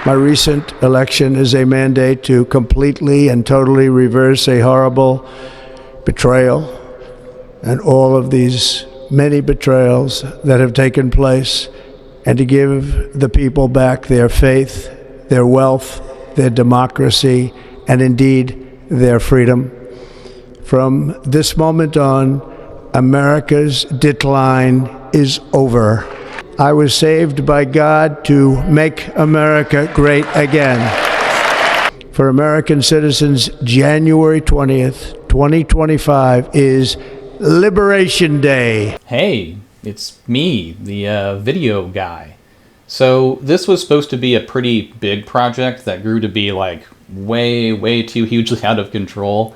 My recent election is a mandate to completely and totally reverse a horrible betrayal and all of these many betrayals that have taken place, and to give the people back their faith, their wealth, their democracy, and indeed their freedom. From this moment on, America's decline is over. I was saved by God to make America great again. For American citizens, January 20th, 2025 is Liberation Day. Hey, it's me, the video guy. So this was supposed to be a pretty big project that grew to be like way too hugely out of control.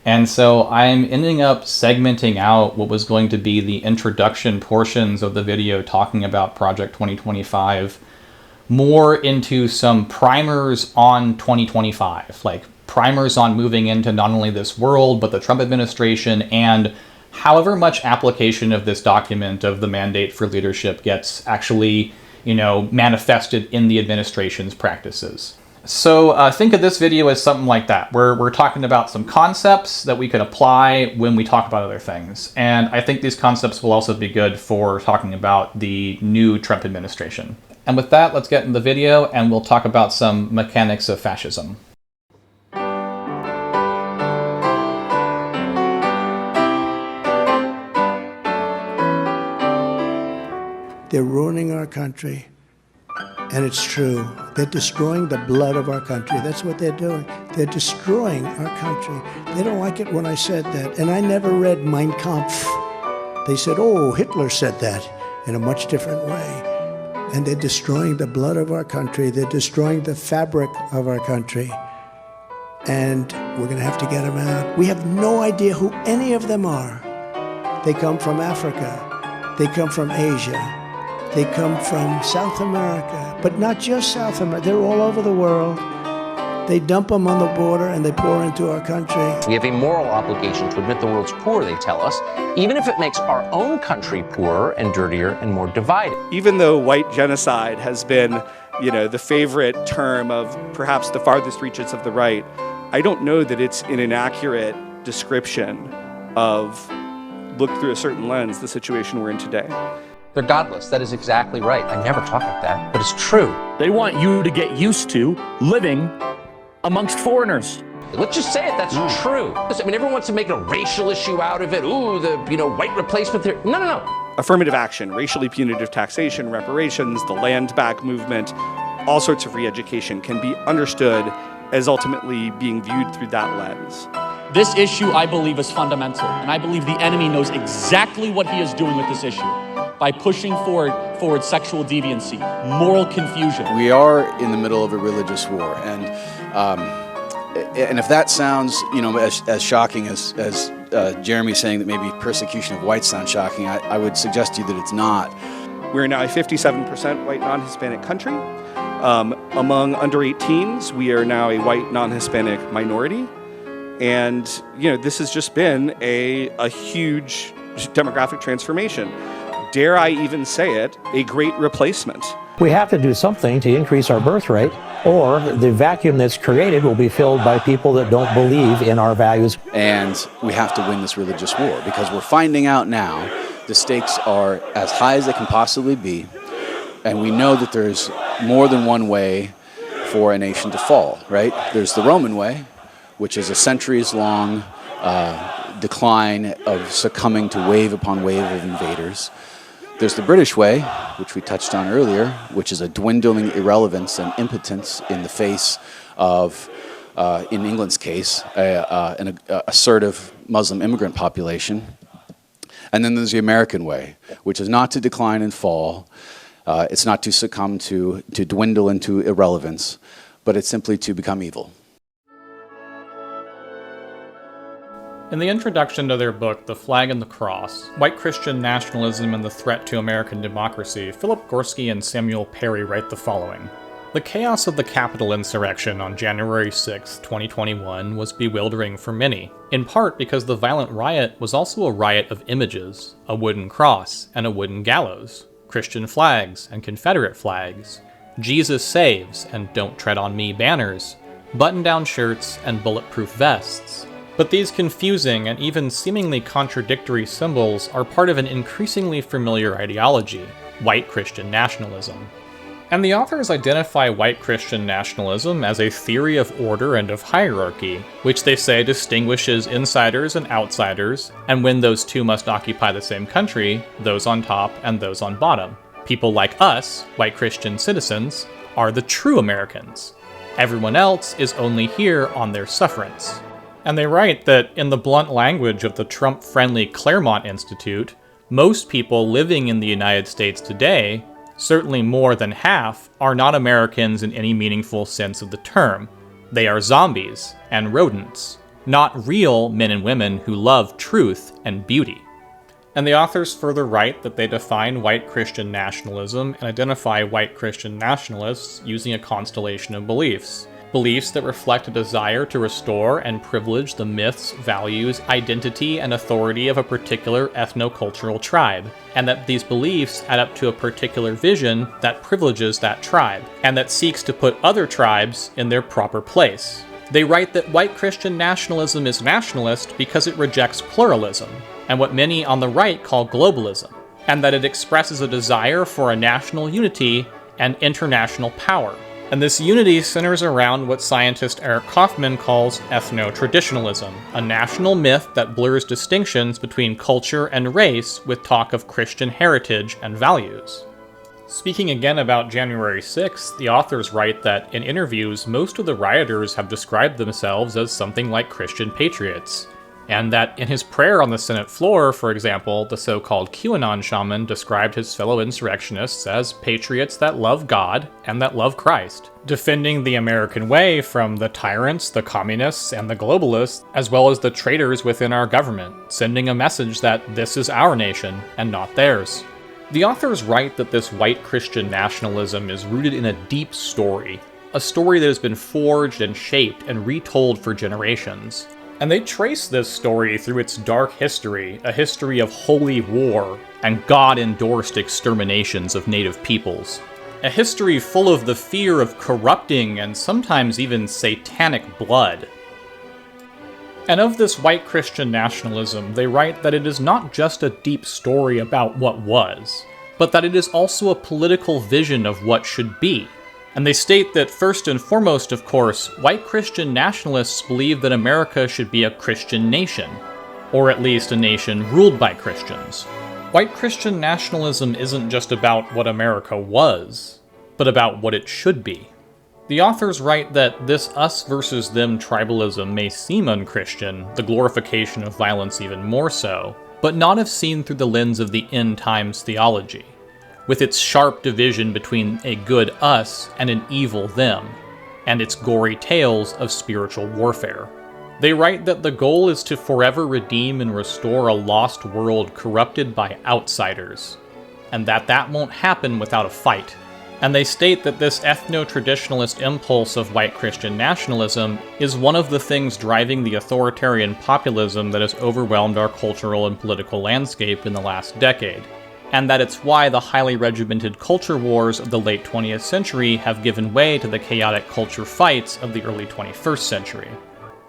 And so I'm ending up segmenting out what was going to be the introduction portions of the video talking about Project 2025 more into some primers on 2025, like primers on moving into not only this world, but the Trump administration, and however much application of this document of the mandate for leadership gets actually, manifested in the administration's practices. So think of this video as something like that, where we're talking about some concepts that we can apply when we talk about other things. And I think these concepts will also be good for talking about the new Trump administration. And with that, let's get in the video and we'll talk about some mechanics of fascism. They're ruining our country. And it's true. They're destroying the blood of our country. That's what they're doing. They're destroying our country. They don't like it when I said that. And I never read Mein Kampf. They said, oh, Hitler said that in a much different way. And they're destroying the blood of our country. They're destroying the fabric of our country. And we're going to have to get them out. We have no idea who any of them are. They come from Africa. They come from Asia. They come from South America, but not just South America. They're all over the world. They dump them on the border and they pour into our country. We have a moral obligation to admit the world's poor, they tell us, even if it makes our own country poorer and dirtier and more divided. Even though white genocide has been, the favorite term of perhaps the farthest reaches of the right, I don't know that it's an inaccurate description of, looked through a certain lens, the situation we're in today. They're godless. That is exactly right. I never talk like that, but it's true. They want you to get used to living amongst foreigners. Let's just say it, that's true. I mean, everyone wants to make a racial issue out of it. Ooh, the, white replacement theory. No. Affirmative action, racially punitive taxation, reparations, the land back movement, all sorts of re-education can be understood as ultimately being viewed through that lens. This issue, I believe, is fundamental, and I believe the enemy knows exactly what he is doing with this issue by pushing forward sexual deviancy, moral confusion. We are in the middle of a religious war, and if that sounds, as shocking as Jeremy saying that maybe persecution of whites sounds shocking, I would suggest to you that it's not. We're now a 57% white non-Hispanic country. Among under 18s, we are now a white non-Hispanic minority. And, this has just been a huge demographic transformation. Dare I even say it, a great replacement. We have to do something to increase our birth rate, or the vacuum that's created will be filled by people that don't believe in our values. And we have to win this religious war, because we're finding out now the stakes are as high as they can possibly be, and we know that there's more than one way for a nation to fall, right? There's the Roman way, which is a centuries-long decline of succumbing to wave upon wave of invaders. There's the British way, which we touched on earlier, which is a dwindling irrelevance and impotence in the face of, in England's case, an assertive Muslim immigrant population. And then there's the American way, which is not to decline and fall. It's not to succumb to dwindle into irrelevance, but it's simply to become evil. In the introduction to their book, The Flag and the Cross, White Christian Nationalism and the Threat to American Democracy, Philip Gorski and Samuel Perry write the following. The chaos of the Capitol insurrection on January 6, 2021 was bewildering for many, in part because the violent riot was also a riot of images, a wooden cross and a wooden gallows, Christian flags and Confederate flags, Jesus saves and don't tread on me banners, button-down shirts, and bulletproof vests. But these confusing and even seemingly contradictory symbols are part of an increasingly familiar ideology, white Christian nationalism. And the authors identify white Christian nationalism as a theory of order and of hierarchy, which they say distinguishes insiders and outsiders, and when those two must occupy the same country, those on top and those on bottom. People like us, white Christian citizens, are the true Americans. Everyone else is only here on their sufferance. And they write that, in the blunt language of the Trump-friendly Claremont Institute, most people living in the United States today, certainly more than half, are not Americans in any meaningful sense of the term. They are zombies and rodents, not real men and women who love truth and beauty. And the authors further write that they define white Christian nationalism and identify white Christian nationalists using a constellation of beliefs. Beliefs that reflect a desire to restore and privilege the myths, values, identity, and authority of a particular ethno-cultural tribe, and that these beliefs add up to a particular vision that privileges that tribe, and that seeks to put other tribes in their proper place. They write that white Christian nationalism is nationalist because it rejects pluralism, and what many on the right call globalism, and that it expresses a desire for a national unity and international power. And this unity centers around what scientist Eric Kaufman calls ethno-traditionalism, a national myth that blurs distinctions between culture and race with talk of Christian heritage and values. Speaking again about January 6th, the authors write that in interviews, most of the rioters have described themselves as something like Christian patriots, and that in his prayer on the Senate floor, for example, the so-called QAnon shaman described his fellow insurrectionists as patriots that love God and that love Christ, defending the American way from the tyrants, the communists, and the globalists, as well as the traitors within our government, sending a message that this is our nation and not theirs. The authors write that this white Christian nationalism is rooted in a deep story, a story that has been forged and shaped and retold for generations. And they trace this story through its dark history, a history of holy war and God-endorsed exterminations of native peoples. A history full of the fear of corrupting and sometimes even satanic blood. And of this white Christian nationalism, they write that it is not just a deep story about what was, but that it is also a political vision of what should be. And they state that first and foremost, of course, white Christian nationalists believe that America should be a Christian nation, or at least a nation ruled by Christians. White Christian nationalism isn't just about what America was, but about what it should be. The authors write that this us versus them tribalism may seem unchristian, the glorification of violence even more so, but not if seen through the lens of the end times theology, with its sharp division between a good us and an evil them, and its gory tales of spiritual warfare. They write that the goal is to forever redeem and restore a lost world corrupted by outsiders, and that won't happen without a fight. And they state that this ethno-traditionalist impulse of white Christian nationalism is one of the things driving the authoritarian populism that has overwhelmed our cultural and political landscape in the last decade, and that it's why the highly regimented culture wars of the late 20th century have given way to the chaotic culture fights of the early 21st century.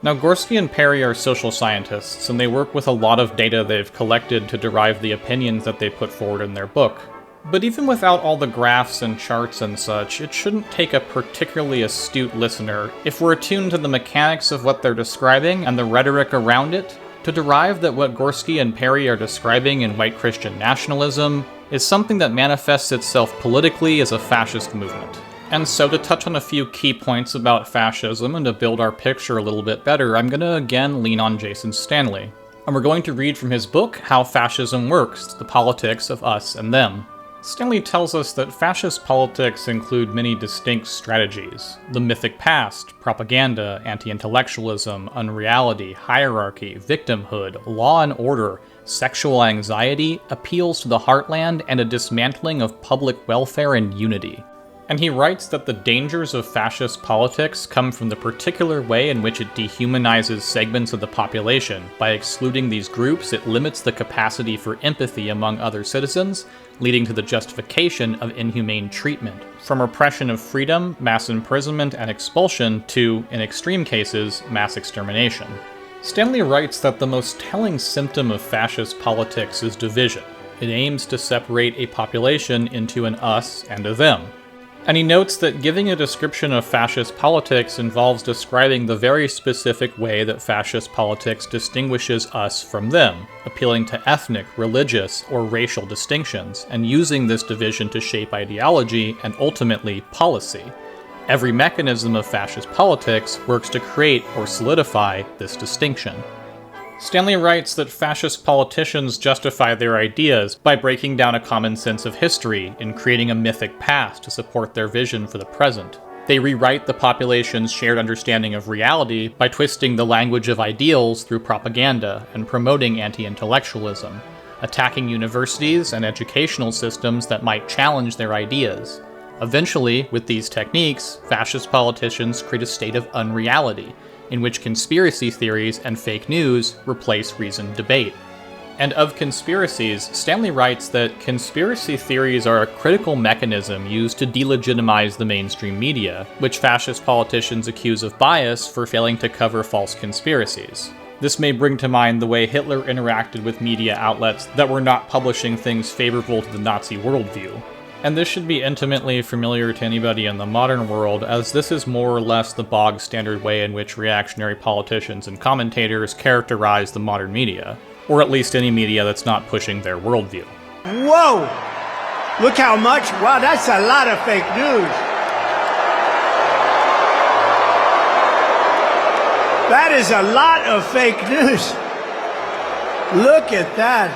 Now, Gorski and Perry are social scientists, and they work with a lot of data they've collected to derive the opinions that they put forward in their book. But even without all the graphs and charts and such, it shouldn't take a particularly astute listener, if we're attuned to the mechanics of what they're describing and the rhetoric around it, to derive that what Gorski and Perry are describing in white Christian nationalism is something that manifests itself politically as a fascist movement. And so to touch on a few key points about fascism and to build our picture a little bit better, I'm going to again lean on Jason Stanley. And we're going to read from his book, How Fascism Works, The Politics of Us and Them. Stanley tells us that fascist politics include many distinct strategies: the mythic past, propaganda, anti-intellectualism, unreality, hierarchy, victimhood, law and order, sexual anxiety, appeals to the heartland, and a dismantling of public welfare and unity. And he writes that the dangers of fascist politics come from the particular way in which it dehumanizes segments of the population. By excluding these groups, it limits the capacity for empathy among other citizens, leading to the justification of inhumane treatment. From repression of freedom, mass imprisonment, and expulsion to, in extreme cases, mass extermination. Stanley writes that the most telling symptom of fascist politics is division. It aims to separate a population into an us and a them. And he notes that giving a description of fascist politics involves describing the very specific way that fascist politics distinguishes us from them, appealing to ethnic, religious, or racial distinctions, and using this division to shape ideology and ultimately policy. Every mechanism of fascist politics works to create or solidify this distinction. Stanley writes that fascist politicians justify their ideas by breaking down a common sense of history and creating a mythic past to support their vision for the present. They rewrite the population's shared understanding of reality by twisting the language of ideals through propaganda and promoting anti-intellectualism, attacking universities and educational systems that might challenge their ideas. Eventually, with these techniques, fascist politicians create a state of unreality, in which conspiracy theories and fake news replace reasoned debate. And of conspiracies, Stanley writes that conspiracy theories are a critical mechanism used to delegitimize the mainstream media, which fascist politicians accuse of bias for failing to cover false conspiracies. This may bring to mind the way Hitler interacted with media outlets that were not publishing things favorable to the Nazi worldview. And this should be intimately familiar to anybody in the modern world, as this is more or less the bog standard way in which reactionary politicians and commentators characterize the modern media, or at least any media that's not pushing their worldview. Whoa! Look how much, wow, that's a lot of fake news. That is a lot of fake news. Look at that.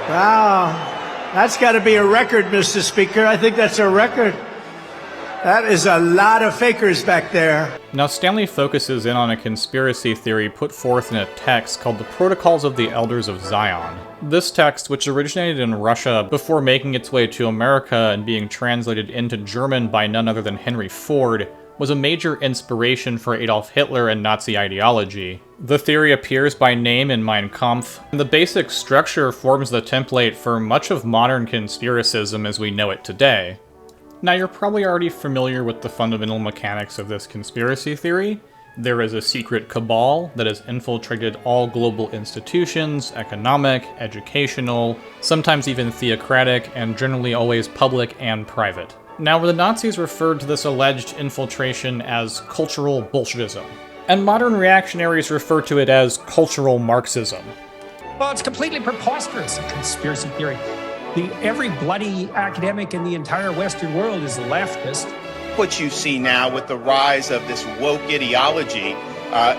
Wow. That's got to be a record, Mr. Speaker. I think that's a record. That is a lot of fakers back there. Now, Stanley focuses in on a conspiracy theory put forth in a text called the Protocols of the Elders of Zion. This text, which originated in Russia before making its way to America and being translated into German by none other than Henry Ford, was a major inspiration for Adolf Hitler and Nazi ideology. The theory appears by name in Mein Kampf, and the basic structure forms the template for much of modern conspiracism as we know it today. Now, you're probably already familiar with the fundamental mechanics of this conspiracy theory. There is a secret cabal that has infiltrated all global institutions, economic, educational, sometimes even theocratic, and generally always public and private. Now, the Nazis referred to this alleged infiltration as cultural Bolshevism, and modern reactionaries refer to it as cultural Marxism. Well, it's completely preposterous, a conspiracy theory. Every bloody academic in the entire Western world is a leftist. What you see now with the rise of this woke ideology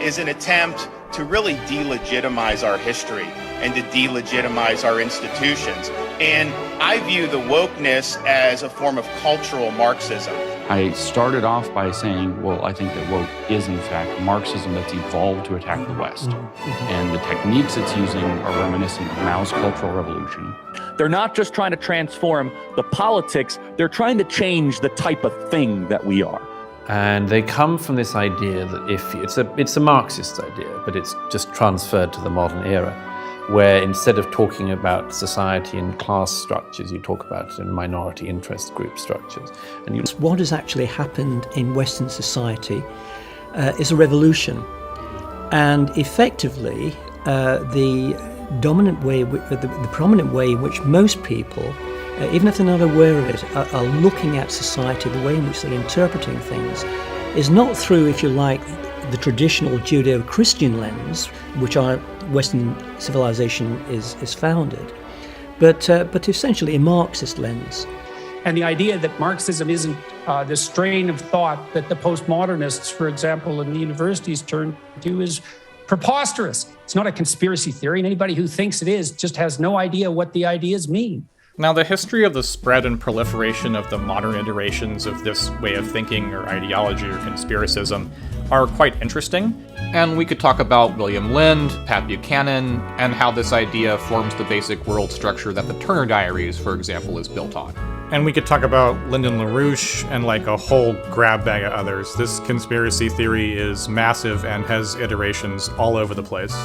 is an attempt to really delegitimize our history and to delegitimize our institutions. And I view the wokeness as a form of cultural Marxism. I started off by saying, well, I think that woke is in fact Marxism that's evolved to attack the West. And the techniques it's using are reminiscent of Mao's Cultural Revolution. They're not just trying to transform the politics, they're trying to change the type of thing that we are. And they come from this idea that if it's a Marxist idea, but it's just transferred to the modern era, where instead of talking about society in class structures, you talk about it in minority interest group structures. And what has actually happened in Western society is a revolution, and effectively the dominant way, the prominent way in which most people, even if they're not aware of it, are looking at society, the way in which they're interpreting things, is not through, if you like, the traditional Judeo-Christian lens, which our Western civilization is founded, but essentially a Marxist lens. And the idea that Marxism isn't the strain of thought that the postmodernists, for example, in the universities turn to is preposterous. It's not a conspiracy theory, and anybody who thinks it is just has no idea what the ideas mean. Now, the history of the spread and proliferation of the modern iterations of this way of thinking or ideology or conspiracism are quite interesting, and we could talk about William Lind, Pat Buchanan, and how this idea forms the basic world structure that the Turner Diaries, for example, is built on. And we could talk about Lyndon LaRouche and like a whole grab bag of others. This conspiracy theory is massive and has iterations all over the place.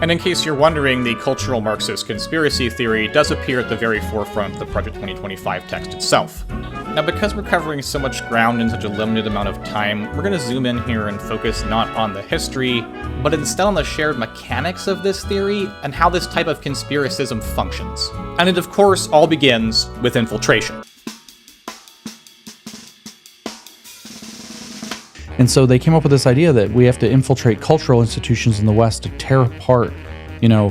And in case you're wondering, the cultural Marxist conspiracy theory does appear at the very forefront of the Project 2025 text itself. Now, because we're covering so much ground in such a limited amount of time, we're going to zoom in here and focus not on the history, but instead on the shared mechanics of this theory and how this type of conspiracism functions. And it, of course, all begins with infiltration. And so they came up with this idea that we have to infiltrate cultural institutions in the West to tear apart,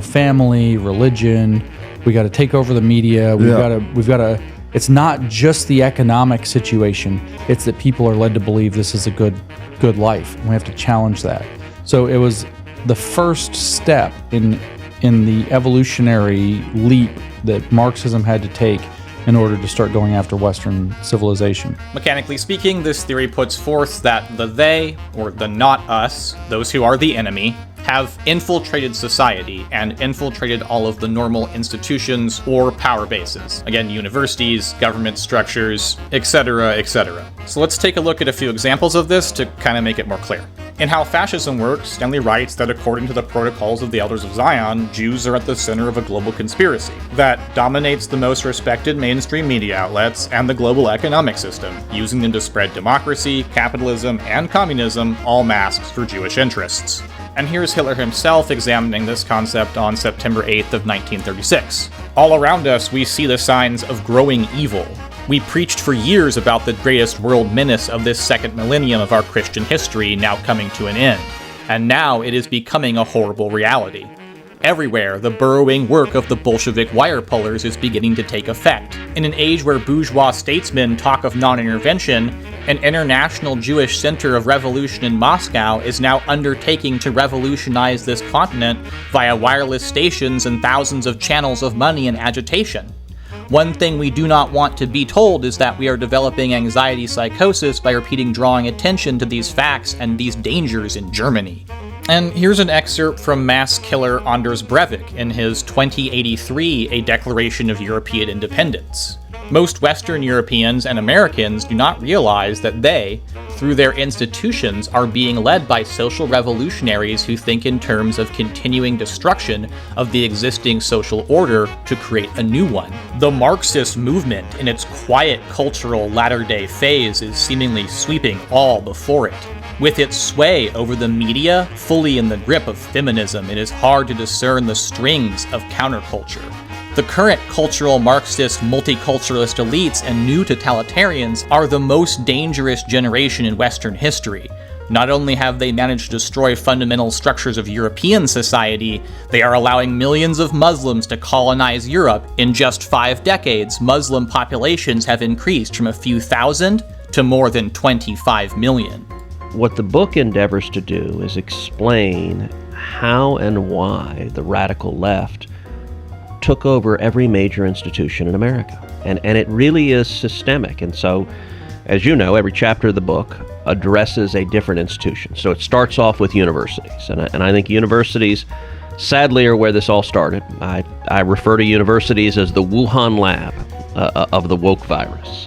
family, religion. We got to take over the media. We've got to. It's not just the economic situation. It's that people are led to believe this is a good life. And we have to challenge that. So it was the first step in the evolutionary leap that Marxism had to take in order to start going after Western civilization. Mechanically speaking, this theory puts forth that the they, or the not us, those who are the enemy, have infiltrated society and infiltrated all of the normal institutions or power bases. Again, universities, government structures, etc., etc. So let's take a look at a few examples of this to kind of make it more clear. In How Fascism Works, Stanley writes that according to the protocols of the Elders of Zion, Jews are at the center of a global conspiracy that dominates the most respected mainstream media outlets and the global economic system, using them to spread democracy, capitalism, and communism, all masks for Jewish interests. And here's Hitler himself examining this concept on September 8th of 1936. All around us, we see the signs of growing evil. We preached for years about the greatest world menace of this second millennium of our Christian history now coming to an end. And now it is becoming a horrible reality. Everywhere, the burrowing work of the Bolshevik wire pullers is beginning to take effect. In an age where bourgeois statesmen talk of non-intervention, an international Jewish center of revolution in Moscow is now undertaking to revolutionize this continent via wireless stations and thousands of channels of money and agitation. One thing we do not want to be told is that we are developing anxiety psychosis by repeating drawing attention to these facts and these dangers in Germany. And here's an excerpt from mass killer Anders Breivik in his 2083 A Declaration of European Independence. Most Western Europeans and Americans do not realize that they, through their institutions, are being led by social revolutionaries who think in terms of continuing destruction of the existing social order to create a new one. The Marxist movement, in its quiet cultural latter-day phase, is seemingly sweeping all before it. With its sway over the media fully in the grip of feminism, it is hard to discern the strings of counterculture. The current cultural Marxist multiculturalist elites and new totalitarians are the most dangerous generation in Western history. Not only have they managed to destroy fundamental structures of European society, they are allowing millions of Muslims to colonize Europe. In just 5 decades, Muslim populations have increased from a few thousand to more than 25 million. What the book endeavors to do is explain how and why the radical left took over every major institution in America. And it really is systemic. And so, as you know, every chapter of the book addresses a different institution. So it starts off with universities. And I think universities, sadly, are where this all started. I refer to universities as the Wuhan lab of the woke virus.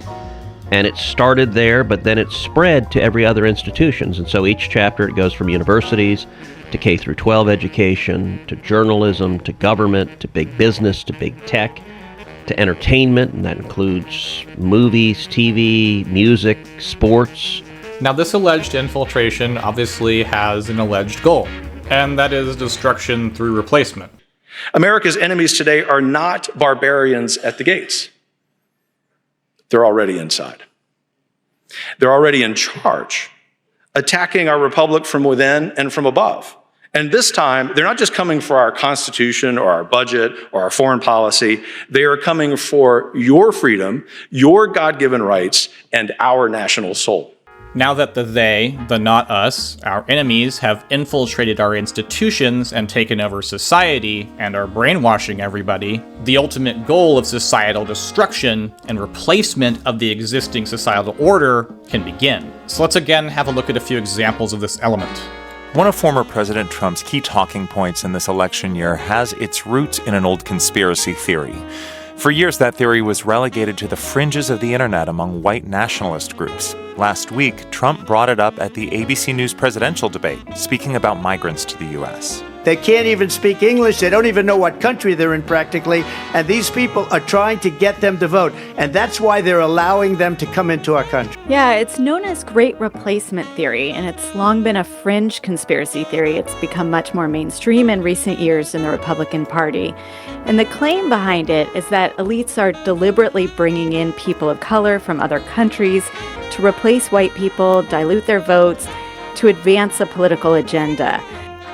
And it started there, but then it spread to every other institutions. And so each chapter, it goes from universities to K through 12 education, to journalism, to government, to big business, to big tech, to entertainment, and that includes movies, TV, music, sports. Now, this alleged infiltration obviously has an alleged goal, and that is destruction through replacement. America's enemies today are not barbarians at the gates. They're already inside. They're already in charge, attacking our republic from within and from above. And this time, they're not just coming for our Constitution or our budget or our foreign policy. They are coming for your freedom, your God-given rights, and our national soul. Now that the not us, our enemies, have infiltrated our institutions and taken over society and are brainwashing everybody, the ultimate goal of societal destruction and replacement of the existing societal order can begin. So let's again have a look at a few examples of this element. One of former President Trump's key talking points in this election year has its roots in an old conspiracy theory. For years, that theory was relegated to the fringes of the internet among white nationalist groups. Last week, Trump brought it up at the ABC News presidential debate, speaking about migrants to the U.S. They can't even speak English. They don't even know what country they're in practically. And these people are trying to get them to vote. And that's why they're allowing them to come into our country. Yeah, it's known as Great Replacement Theory, and it's long been a fringe conspiracy theory. It's become much more mainstream in recent years in the Republican Party. And the claim behind it is that elites are deliberately bringing in people of color from other countries to replace white people, dilute their votes, to advance a political agenda.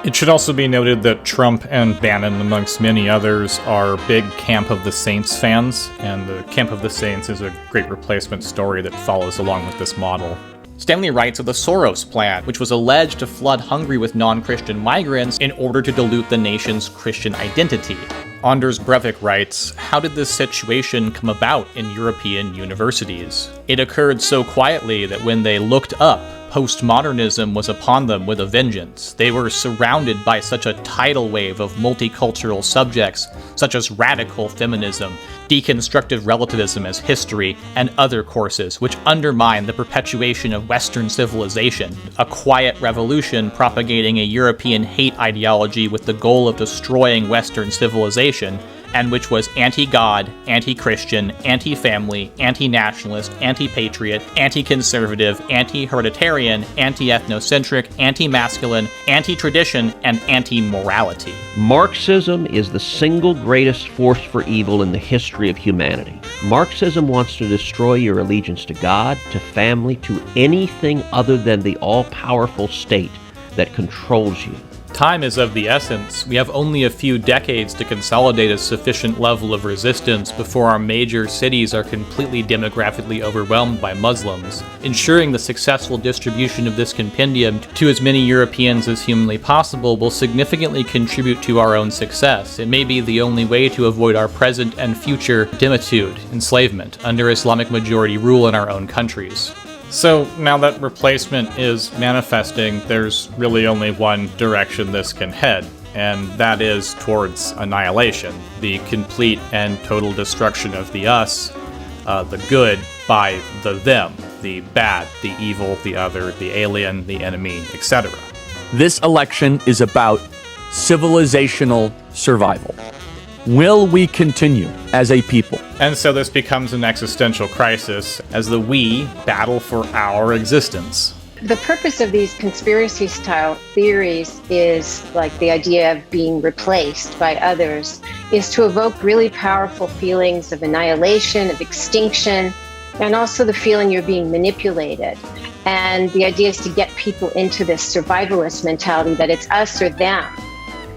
It should also be noted that Trump and Bannon, amongst many others, are big Camp of the Saints fans, and the Camp of the Saints is a great replacement story that follows along with this model. Stanley writes of the Soros Plan, which was alleged to flood Hungary with non-Christian migrants in order to dilute the nation's Christian identity. Anders Breivik writes, "How did this situation come about in European universities? It occurred so quietly that when they looked up, postmodernism was upon them with a vengeance. They were surrounded by such a tidal wave of multicultural subjects, such as radical feminism, deconstructive relativism as history, and other courses which undermine the perpetuation of Western civilization. A quiet revolution propagating a European hate ideology with the goal of destroying Western civilization, and which was anti-God, anti-Christian, anti-family, anti-nationalist, anti-patriot, anti-conservative, anti-hereditarian, anti-ethnocentric, anti-masculine, anti-tradition, and anti-morality." Marxism is the single greatest force for evil in the history of humanity. Marxism wants to destroy your allegiance to God, to family, to anything other than the all-powerful state that controls you. Time is of the essence. We have only a few decades to consolidate a sufficient level of resistance before our major cities are completely demographically overwhelmed by Muslims. Ensuring the successful distribution of this compendium to as many Europeans as humanly possible will significantly contribute to our own success. It may be the only way to avoid our present and future demitude, enslavement, under Islamic majority rule in our own countries. So now that replacement is manifesting, there's really only one direction this can head, and that is towards annihilation, the complete and total destruction of the us, the good by the them, the bad, the evil, the other, the alien, the enemy, etc. This election is about civilizational survival. Will we continue as a people? And so this becomes an existential crisis as the we battle for our existence. The purpose of these conspiracy-style theories is, like the idea of being replaced by others, is to evoke really powerful feelings of annihilation, of extinction, and also the feeling you're being manipulated. And the idea is to get people into this survivalist mentality that it's us or them.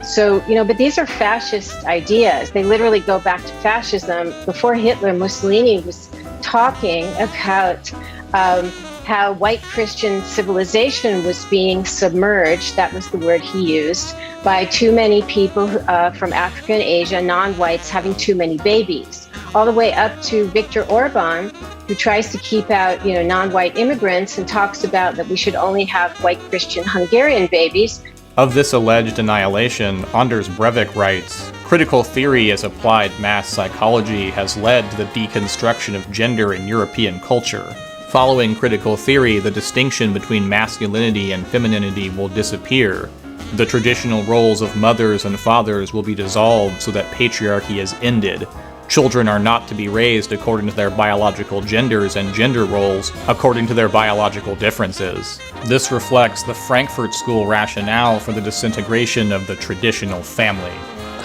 So, but these are fascist ideas. They literally go back to fascism. Before Hitler, Mussolini was talking about how white Christian civilization was being submerged, that was the word he used, by too many people from Africa and Asia, non-whites, having too many babies. All the way up to Viktor Orban, who tries to keep out, non-white immigrants and talks about that we should only have white Christian Hungarian babies. Of this alleged annihilation, Anders Breivik writes, "Critical theory as applied mass psychology has led to the deconstruction of gender in European culture. Following critical theory, the distinction between masculinity and femininity will disappear. The traditional roles of mothers and fathers will be dissolved so that patriarchy is ended. Children are not to be raised according to their biological genders and gender roles according to their biological differences. This reflects the Frankfurt School rationale for the disintegration of the traditional family."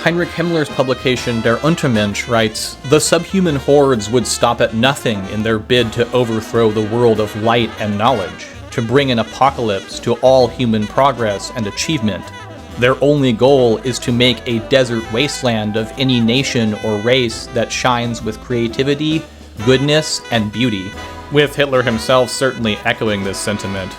Heinrich Himmler's publication Der Untermensch writes, "The subhuman hordes would stop at nothing in their bid to overthrow the world of light and knowledge, to bring an apocalypse to all human progress and achievement. Their only goal is to make a desert wasteland of any nation or race that shines with creativity, goodness, and beauty." With Hitler himself certainly echoing this sentiment.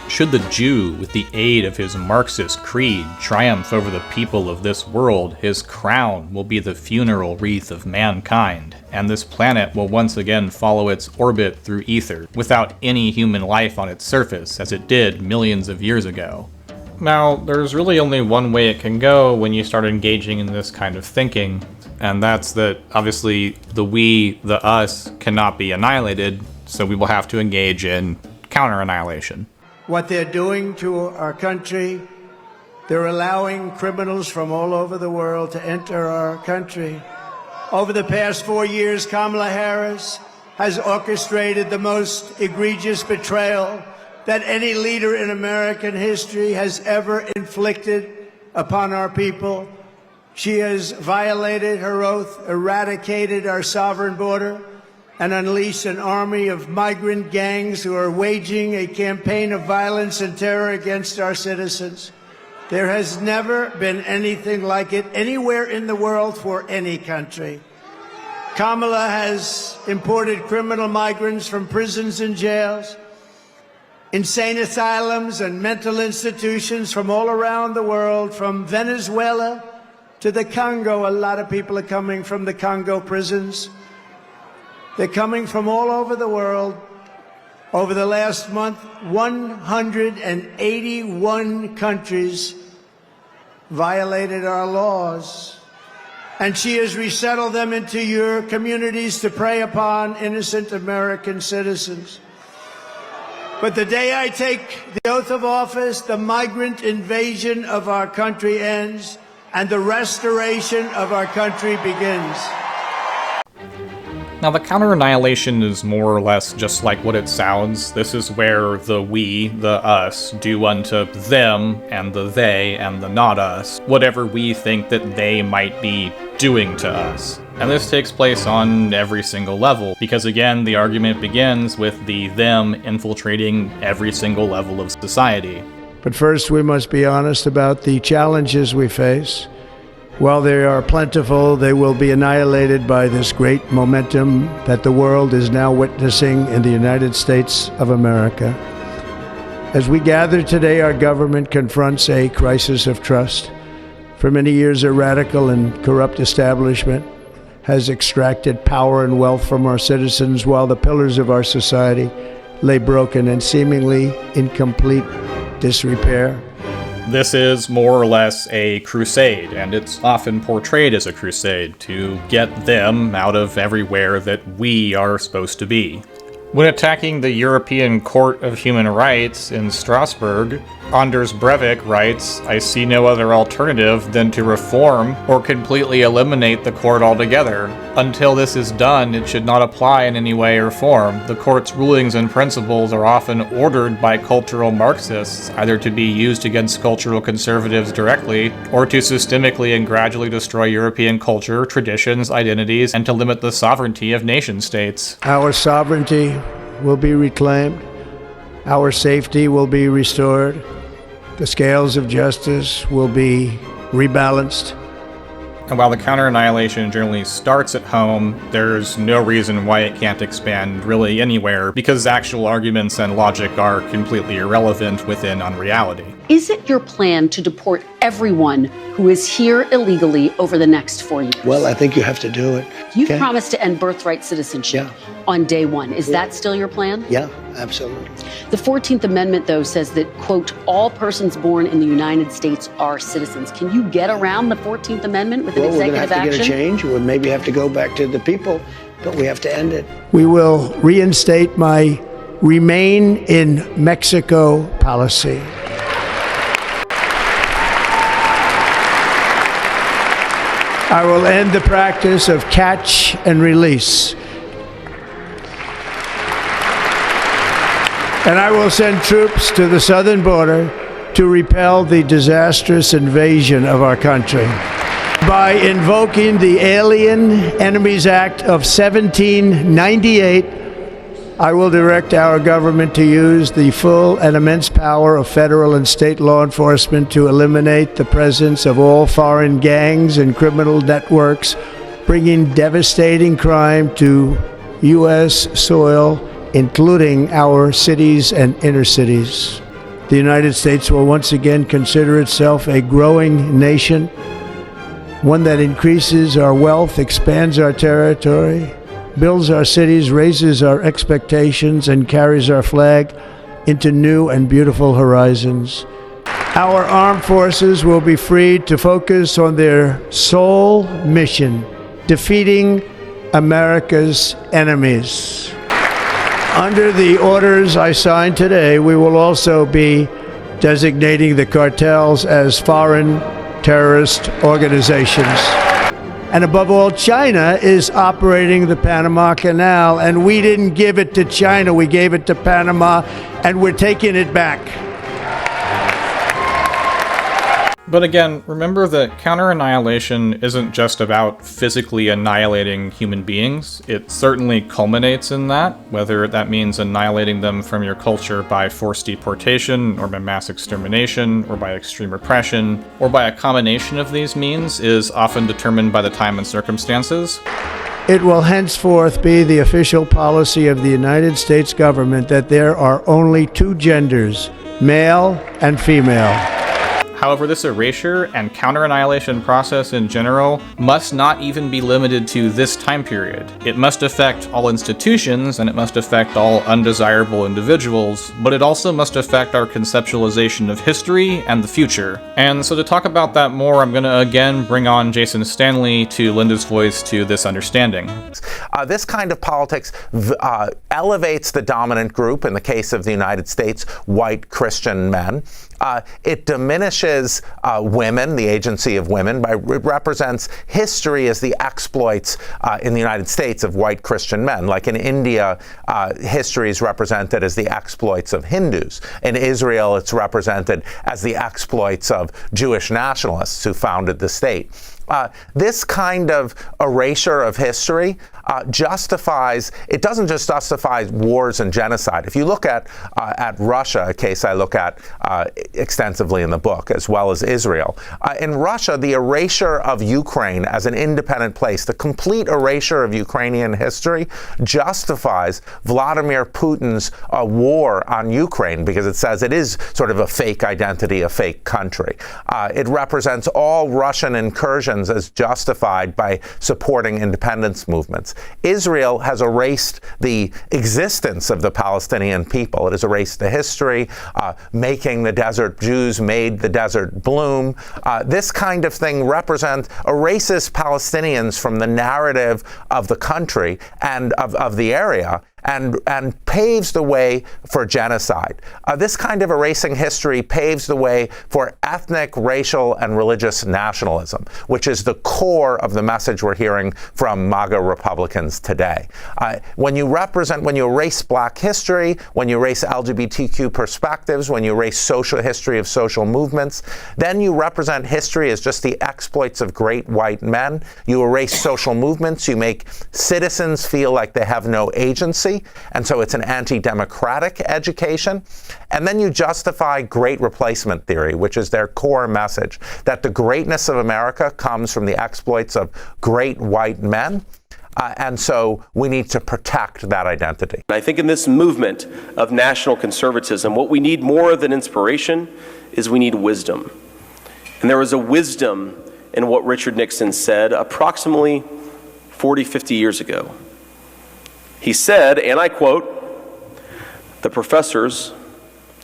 Should the Jew, with the aid of his Marxist creed, triumph over the people of this world, his crown will be the funeral wreath of mankind, and this planet will once again follow its orbit through ether, without any human life on its surface, as it did millions of years ago. Now, there's really only one way it can go when you start engaging in this kind of thinking. and that's that obviously the we, the us, cannot be annihilated, so we will have to engage in counter-annihilation. What they're doing to our country, they're allowing criminals from all over the world to enter our country. Over the past 4 years, Kamala Harris has orchestrated the most egregious betrayal that any leader in American history has ever inflicted upon our people. She has violated her oath, eradicated our sovereign border, and unleashed an army of migrant gangs who are waging a campaign of violence and terror against our citizens. There has never been anything like it anywhere in the world for any country. Kamala has imported criminal migrants from prisons and jails, insane asylums and mental institutions from all around the world, from Venezuela to the Congo. A lot of people are coming from the Congo prisons. They're coming from all over the world. Over the last month, 181 countries violated our laws. And she has resettled them into your communities to prey upon innocent American citizens. But the day I take the oath of office, the migrant invasion of our country ends and the restoration of our country begins. Now, the counter-annihilation is more or less just like what it sounds. This is where the we, the us, do unto them, and the they, and the not us, whatever we think that they might be doing to us. And this takes place on every single level, because again, the argument begins with the them infiltrating every single level of society. But first, we must be honest about the challenges we face. While they are plentiful, they will be annihilated by this great momentum that the world is now witnessing in the United States of America. As we gather today, our government confronts a crisis of trust. For many years, a radical and corrupt establishment has extracted power and wealth from our citizens, while the pillars of our society lay broken and seemingly in complete disrepair. This is more or less a crusade, and it's often portrayed as a crusade to get them out of everywhere that we are supposed to be. When attacking the European Court of Human Rights in Strasbourg, Anders Breivik writes, "I see no other alternative than to reform or completely eliminate the court altogether. Until this is done, it should not apply in any way or form. The court's rulings and principles are often ordered by cultural Marxists, either to be used against cultural conservatives directly, or to systemically and gradually destroy European culture, traditions, identities, and to limit the sovereignty of nation-states." Our sovereignty will be reclaimed. Our safety will be restored. The scales of justice will be rebalanced. And while the counter-annihilation generally starts at home, there's no reason why it can't expand really anywhere, because actual arguments and logic are completely irrelevant within unreality. Is it your plan to deport everyone who is here illegally over the next 4 years? Well, I think you have to do it. You've promised to end birthright citizenship on day one. Is that still your plan? Yeah, absolutely. The 14th Amendment, though, says that, quote, all persons born in the United States are citizens. Can you get around the 14th Amendment with an executive action? We're going to have to get a change. We'll maybe have to go back to the people, but we have to end it. We will reinstate my Remain in Mexico policy. I will end the practice of catch and release. And I will send troops to the southern border to repel the disastrous invasion of our country. By invoking the Alien Enemies Act of 1798, I will direct our government to use the full and immense power of federal and state law enforcement to eliminate the presence of all foreign gangs and criminal networks, bringing devastating crime to U.S. soil, including our cities and inner cities. The United States will once again consider itself a growing nation, one that increases our wealth, expands our territory, builds our cities, raises our expectations, and carries our flag into new and beautiful horizons. Our armed forces will be freed to focus on their sole mission, defeating America's enemies. Under the orders I signed today, we will also be designating the cartels as foreign terrorist organizations. And above all, China is operating the Panama Canal, and we didn't give it to China, we gave it to Panama, and we're taking it back. But again, remember that counter-annihilation isn't just about physically annihilating human beings. It certainly culminates in that, whether that means annihilating them from your culture by forced deportation, or by mass extermination, or by extreme repression, or by a combination of these means is often determined by the time and circumstances. It will henceforth be the official policy of the United States government that there are only two genders, male and female. However, this erasure and counter-annihilation process in general must not even be limited to this time period. It must affect all institutions, and it must affect all undesirable individuals, but it also must affect our conceptualization of history and the future. And so to talk about that more, I'm going to again bring on Jason Stanley to lend his voice to this understanding. This kind of politics elevates the dominant group, in the case of the United States, white Christian men. It diminishes women, the agency of women, it represents history as the exploits in the United States of white Christian men. Like in India, history is represented as the exploits of Hindus. In Israel, it's represented as the exploits of Jewish nationalists who founded the state. This kind of erasure of history it doesn't just justify wars and genocide. If you look at Russia, a case I look at extensively in the book, as well as Israel, in Russia, the erasure of Ukraine as an independent place, the complete erasure of Ukrainian history justifies Vladimir Putin's war on Ukraine, because it says it is sort of a fake identity, a fake country. It represents all Russian incursions as justified by supporting independence movements. Israel has erased the existence of the Palestinian people. It has erased the history, making the desert Jews made the desert bloom. This kind of thing erases Palestinians from the narrative of the country and of the area, and paves the way for genocide. This kind of erasing history paves the way for ethnic, racial, and religious nationalism, which is the core of the message we're hearing from MAGA Republicans today. When you erase black history, when you erase LGBTQ perspectives, when you erase social history of social movements, then you represent history as just the exploits of great white men. You erase social movements, you make citizens feel like they have no agency, and so it's an anti-democratic education. And then you justify great replacement theory, which is their core message, that the greatness of America comes from the exploits of great white men. And so we need to protect that identity. I think in this movement of national conservatism, what we need more than inspiration is we need wisdom. And there was a wisdom in what Richard Nixon said approximately 40, 50 years ago. He said, and I quote, "The professors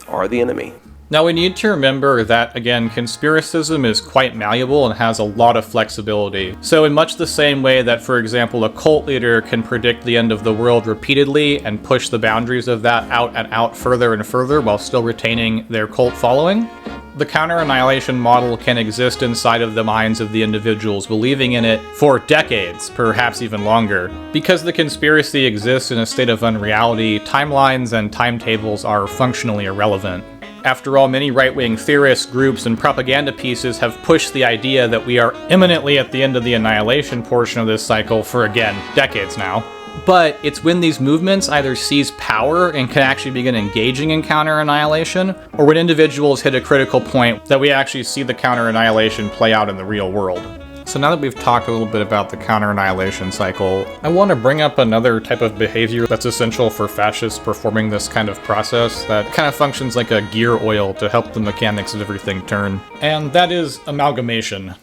are the enemy." Now we need to remember that, again, conspiracism is quite malleable and has a lot of flexibility. So in much the same way that, for example, a cult leader can predict the end of the world repeatedly and push the boundaries of that out and out further and further while still retaining their cult following, the counter-annihilation model can exist inside of the minds of the individuals believing in it for decades, perhaps even longer. Because the conspiracy exists in a state of unreality, timelines and timetables are functionally irrelevant. After all, many right-wing theorists, groups, and propaganda pieces have pushed the idea that we are imminently at the end of the annihilation portion of this cycle for, again, decades now. But it's when these movements either seize power and can actually begin engaging in counter-annihilation, or when individuals hit a critical point that we actually see the counter-annihilation play out in the real world. So now that we've talked a little bit about the counter-annihilation cycle, I want to bring up another type of behavior that's essential for fascists performing this kind of process that kind of functions like a gear oil to help the mechanics of everything turn, and that is amalgamation.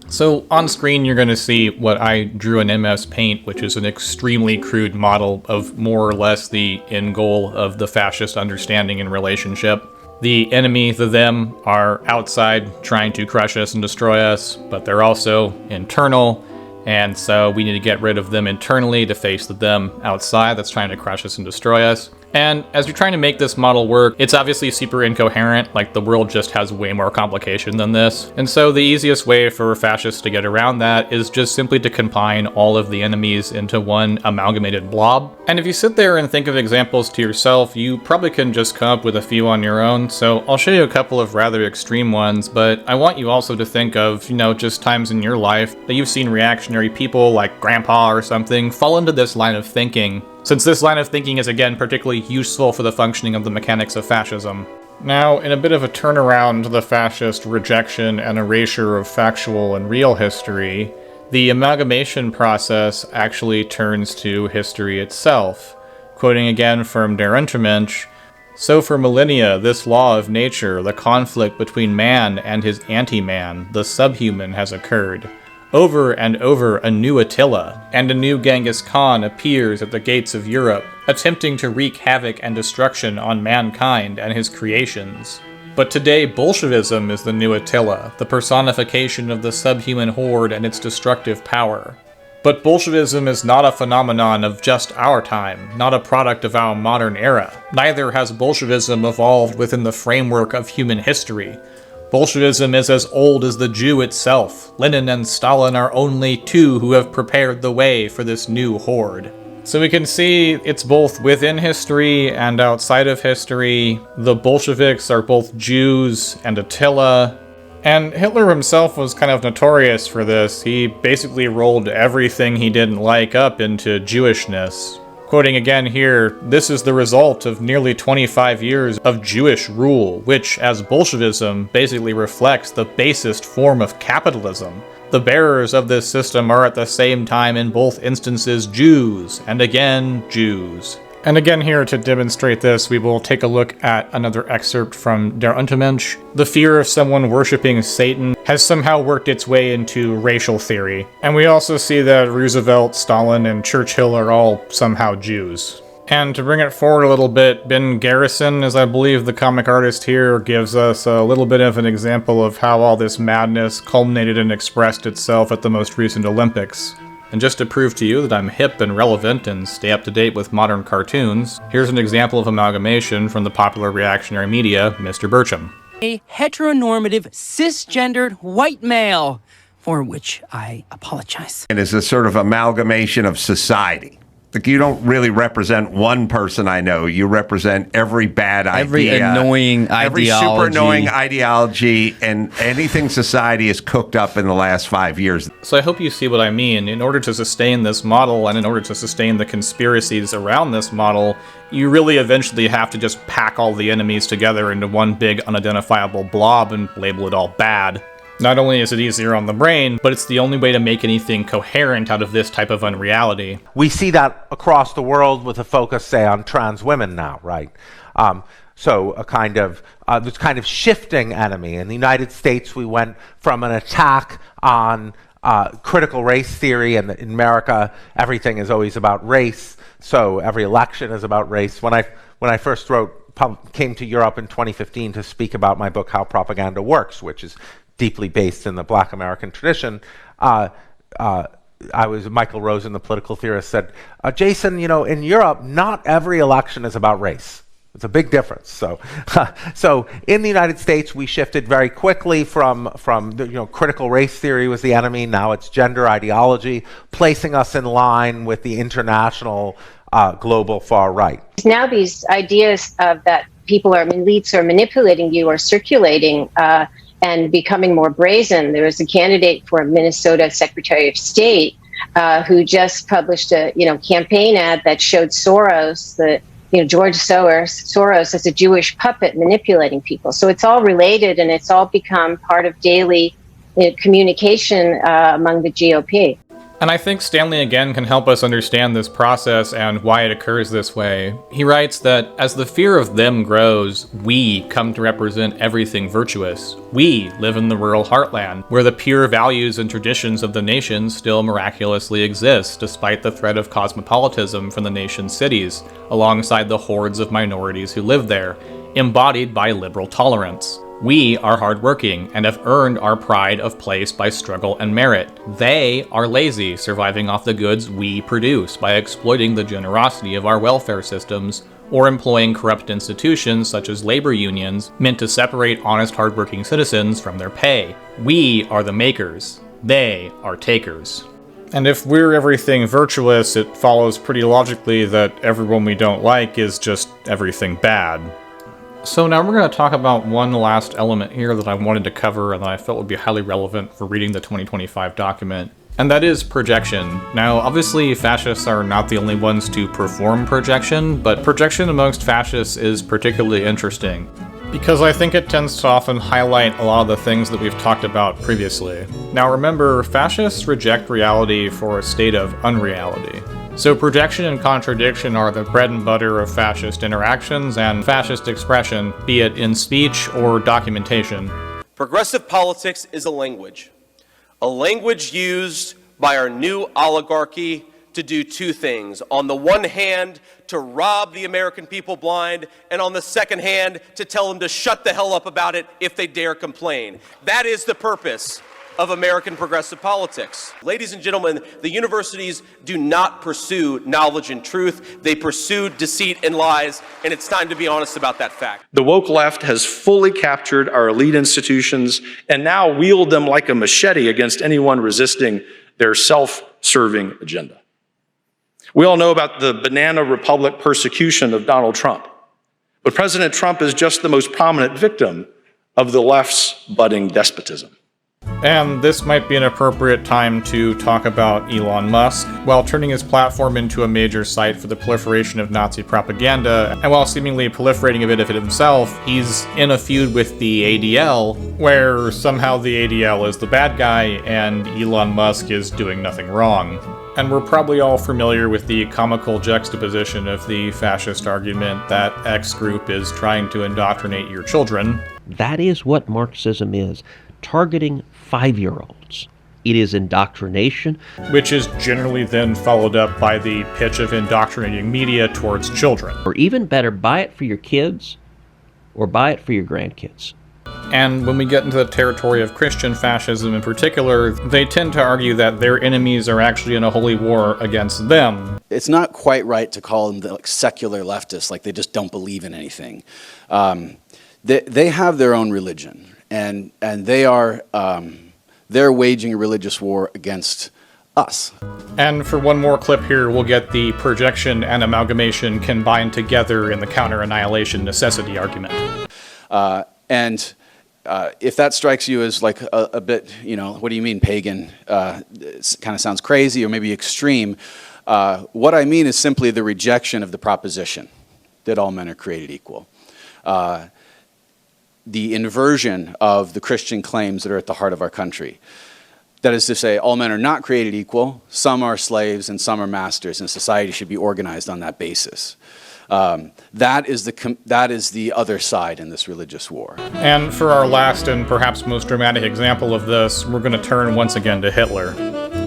So on screen you're going to see what I drew in MS Paint, which is an extremely crude model of more or less the end goal of the fascist understanding and relationship. The enemy, the them, are outside trying to crush us and destroy us, but they're also internal, and so we need to get rid of them internally to face the them outside that's trying to crush us and destroy us. And as you're trying to make this model work, it's obviously super incoherent, like the world just has way more complication than this. And so the easiest way for fascists to get around that is just simply to combine all of the enemies into one amalgamated blob. And if you sit there and think of examples to yourself, you probably can just come up with a few on your own. So I'll show you a couple of rather extreme ones, but I want you also to think of, just times in your life that you've seen reactionary people like grandpa or something fall into this line of thinking, since this line of thinking is again particularly useful for the functioning of the mechanics of fascism. Now, in a bit of a turnaround to the fascist rejection and erasure of factual and real history, the amalgamation process actually turns to history itself. Quoting again from Der Untermensch, "So for millennia, this law of nature, the conflict between man and his anti-man, the subhuman, has occurred. Over and over a new Attila and a new Genghis Khan appears at the gates of Europe, attempting to wreak havoc and destruction on mankind and his creations. But today Bolshevism is the new Attila, the personification of the subhuman horde and its destructive power. But Bolshevism is not a phenomenon of just our time, not a product of our modern era. Neither has Bolshevism evolved within the framework of human history. Bolshevism is as old as the Jew itself. Lenin and Stalin are only two who have prepared the way for this new horde." So we can see it's both within history and outside of history. The Bolsheviks are both Jews and Attila. And Hitler himself was kind of notorious for this. He basically rolled everything he didn't like up into Jewishness. Quoting again here, "This is the result of nearly 25 years of Jewish rule, which, as Bolshevism, basically reflects the basest form of capitalism. The bearers of this system are at the same time in both instances Jews, and again Jews." And again here to demonstrate this, we will take a look at another excerpt from Der Untermensch. "The fear of someone worshipping Satan has somehow worked its way into racial theory. And we also see that Roosevelt, Stalin, and Churchill are all somehow Jews." And to bring it forward a little bit, Ben Garrison, as I believe the comic artist here, gives us a little bit of an example of how all this madness culminated and expressed itself at the most recent Olympics. And just to prove to you that I'm hip and relevant and stay up to date with modern cartoons, here's an example of amalgamation from the popular reactionary media, Mr. Burcham. "A heteronormative, cisgendered white male," for which I apologize. It is a sort of amalgamation of society. Like, you don't really represent one person I know. You represent every bad idea. Every annoying every ideology. super annoying ideology, and anything society has cooked up in the last 5 years. So I hope you see what I mean. In order to sustain this model, and in order to sustain the conspiracies around this model, you really eventually have to just pack all the enemies together into one big unidentifiable blob and label it all bad. Not only is it easier on the brain, but it's the only way to make anything coherent out of this type of unreality. We see that across the world with a focus, say, on trans women now, right? So a kind of this kind of shifting enemy. In the United States, we went from an attack on critical race theory, and in America, everything is always about race. So every election is about race. When I first came to Europe in 2015 to speak about my book, How Propaganda Works, which is deeply based in the Black American tradition, Michael Rosen, the political theorist, said, "Jason, in Europe, not every election is about race. It's a big difference." So in the United States, we shifted very quickly from critical race theory was the enemy. Now it's gender ideology, placing us in line with the international global far right. Now these ideas of that elites are manipulating you are circulating and becoming more brazen. There was a candidate for Minnesota Secretary of State who just published a campaign ad that showed Soros, George Soros as a Jewish puppet manipulating people. So it's all related, and it's all become part of daily communication among the GOP. And I think Stanley again can help us understand this process and why it occurs this way. He writes that as the fear of them grows, we come to represent everything virtuous. We live in the rural heartland, where the pure values and traditions of the nation still miraculously exist, despite the threat of cosmopolitanism from the nation's cities, alongside the hordes of minorities who live there. embodied by liberal tolerance. We are hardworking and have earned our pride of place by struggle and merit. They are lazy, surviving off the goods we produce by exploiting the generosity of our welfare systems or employing corrupt institutions such as labor unions meant to separate honest, hardworking citizens from their pay. We are the makers. They are takers. And if we're everything virtuous, it follows pretty logically that everyone we don't like is just everything bad. So now we're going to talk about one last element here that I wanted to cover and that I felt would be highly relevant for reading the 2025 document, and that is projection. Now, obviously, fascists are not the only ones to perform projection, but projection amongst fascists is particularly interesting, because I think it tends to often highlight a lot of the things that we've talked about previously. Now remember, fascists reject reality for a state of unreality. So projection and contradiction are the bread and butter of fascist interactions and fascist expression, be it in speech or documentation. Progressive politics is a language used by our new oligarchy to do two things. On the one hand, to rob the American people blind, and on the second hand, to tell them to shut the hell up about it if they dare complain. That is the purpose of American progressive politics. Ladies and gentlemen, the universities do not pursue knowledge and truth. They pursue deceit and lies, and it's time to be honest about that fact. The woke left has fully captured our elite institutions and now wield them like a machete against anyone resisting their self-serving agenda. We all know about the banana republic persecution of Donald Trump, but President Trump is just the most prominent victim of the left's budding despotism. And this might be an appropriate time to talk about Elon Musk. While turning his platform into a major site for the proliferation of Nazi propaganda, and while seemingly proliferating a bit of it himself, he's in a feud with the ADL, where somehow the ADL is the bad guy and Elon Musk is doing nothing wrong. And we're probably all familiar with the comical juxtaposition of the fascist argument that X group is trying to indoctrinate your children. That is what Marxism is. Targeting 5-year-olds. It is indoctrination. Which is generally then followed up by the pitch of indoctrinating media towards children. Or even better, buy it for your kids or buy it for your grandkids. And when we get into the territory of Christian fascism in particular, they tend to argue that their enemies are actually in a holy war against them. It's not quite right to call them secular leftists, like they just don't believe in anything. They have their own religion. And they are they're waging a religious war against us. And for one more clip here, we'll get the projection and amalgamation combined together in the counter-annihilation necessity argument. If that strikes you as like a bit, what do you mean pagan? It kind of sounds crazy or maybe extreme. What I mean is simply the rejection of the proposition that all men are created equal. The inversion of the Christian claims that are at the heart of our country. That is to say, all men are not created equal, some are slaves and some are masters, and society should be organized on that basis. That is the other side in this religious war. And for our last and perhaps most dramatic example of this, we're going to turn once again to Hitler.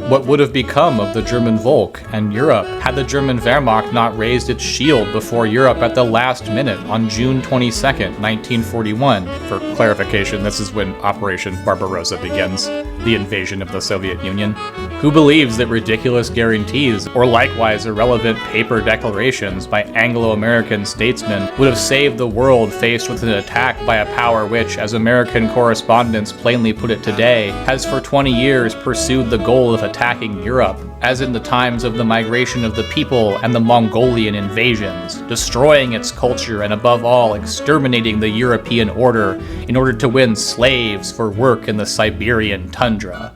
What would have become of the German Volk and Europe had the German Wehrmacht not raised its shield before Europe at the last minute on June 22nd, 1941? For clarification, this is when Operation Barbarossa begins, the invasion of the Soviet Union. Who believes that ridiculous guarantees, or likewise irrelevant paper declarations by Anglo-American statesmen would have saved the world faced with an attack by a power which, as American correspondents plainly put it today, has for 20 years pursued the goal of attacking Europe, as in the times of the migration of the people and the Mongolian invasions, destroying its culture and above all exterminating the European order in order to win slaves for work in the Siberian tundra.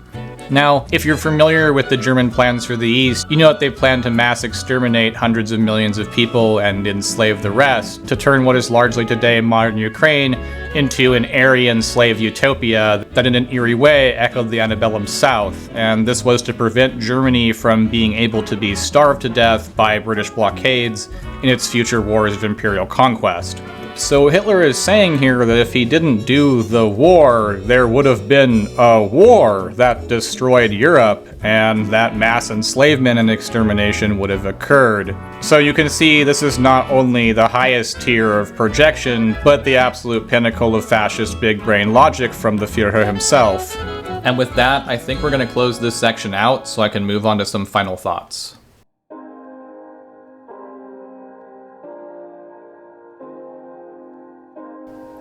Now, if you're familiar with the German plans for the East, you know that they plan to mass exterminate hundreds of millions of people and enslave the rest, to turn what is largely today modern Ukraine into an Aryan slave utopia that in an eerie way echoed the antebellum South, and this was to prevent Germany from being able to be starved to death by British blockades in its future wars of imperial conquest. So Hitler is saying here that if he didn't do the war, there would have been a war that destroyed Europe, and that mass enslavement and extermination would have occurred. So you can see this is not only the highest tier of projection, but the absolute pinnacle of fascist big brain logic from the Führer himself. And with that, I think we're going to close this section out so I can move on to some final thoughts.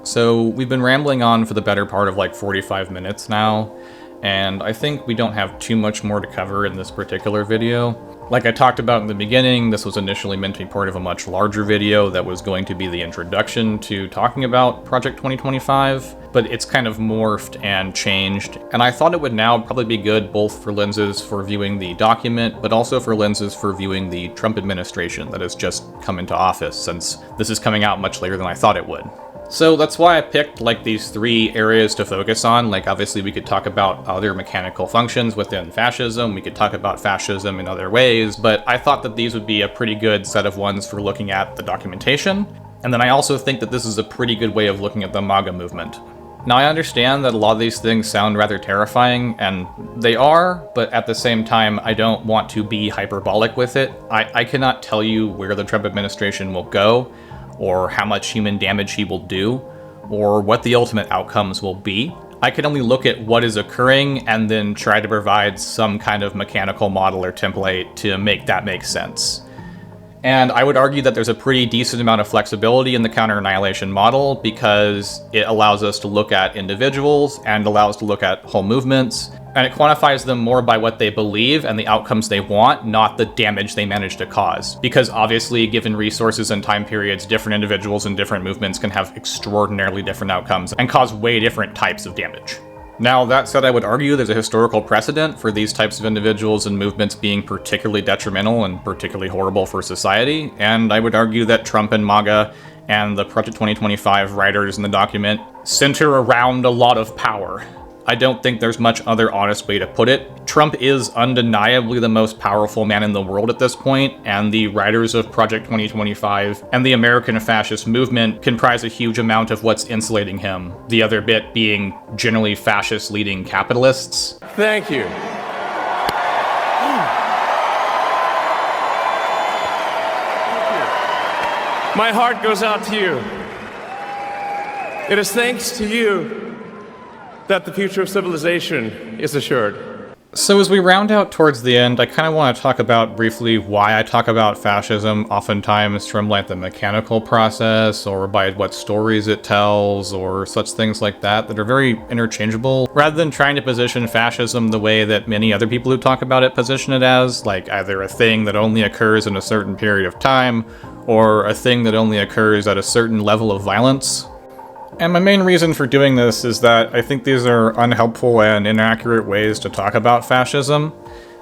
So we've been rambling on for the better part of like 45 minutes now, and I think we don't have too much more to cover in this particular video. Like I talked about in the beginning, this was initially meant to be part of a much larger video that was going to be the introduction to talking about Project 2025, but it's kind of morphed and changed, and I thought it would now probably be good both for lenses for viewing the document, but also for lenses for viewing the Trump administration that has just come into office, since this is coming out much later than I thought it would. So that's why I picked like these 3 areas to focus on. Like obviously we could talk about other mechanical functions within fascism, we could talk about fascism in other ways, but I thought that these would be a pretty good set of ones for looking at the documentation. And then I also think that this is a pretty good way of looking at the MAGA movement. Now I understand that a lot of these things sound rather terrifying, and they are, but at the same time I don't want to be hyperbolic with it. I cannot tell you where the Trump administration will go, or how much human damage he will do, or what the ultimate outcomes will be. I can only look at what is occurring and then try to provide some kind of mechanical model or template to make that make sense. And I would argue that there's a pretty decent amount of flexibility in the counter-annihilation model because it allows us to look at individuals and allows us to look at whole movements, and it quantifies them more by what they believe and the outcomes they want, not the damage they manage to cause. Because obviously, given resources and time periods, different individuals and different movements can have extraordinarily different outcomes and cause way different types of damage. Now, that said, I would argue there's a historical precedent for these types of individuals and movements being particularly detrimental and particularly horrible for society, and I would argue that Trump and MAGA and the Project 2025 writers in the document center around a lot of power. I don't think there's much other honest way to put it. Trump is undeniably the most powerful man in the world at this point, and the writers of Project 2025 and the American fascist movement comprise a huge amount of what's insulating him, the other bit being generally fascist-leading capitalists. Thank you. My heart goes out to you. It is thanks to you that the future of civilization is assured. So as we round out towards the end, I kind of want to talk about briefly why I talk about fascism oftentimes from like the mechanical process or by what stories it tells or such things like that are very interchangeable, rather than trying to position fascism the way that many other people who talk about it position it as, like either a thing that only occurs in a certain period of time or a thing that only occurs at a certain level of violence. And my main reason for doing this is that I think these are unhelpful and inaccurate ways to talk about fascism.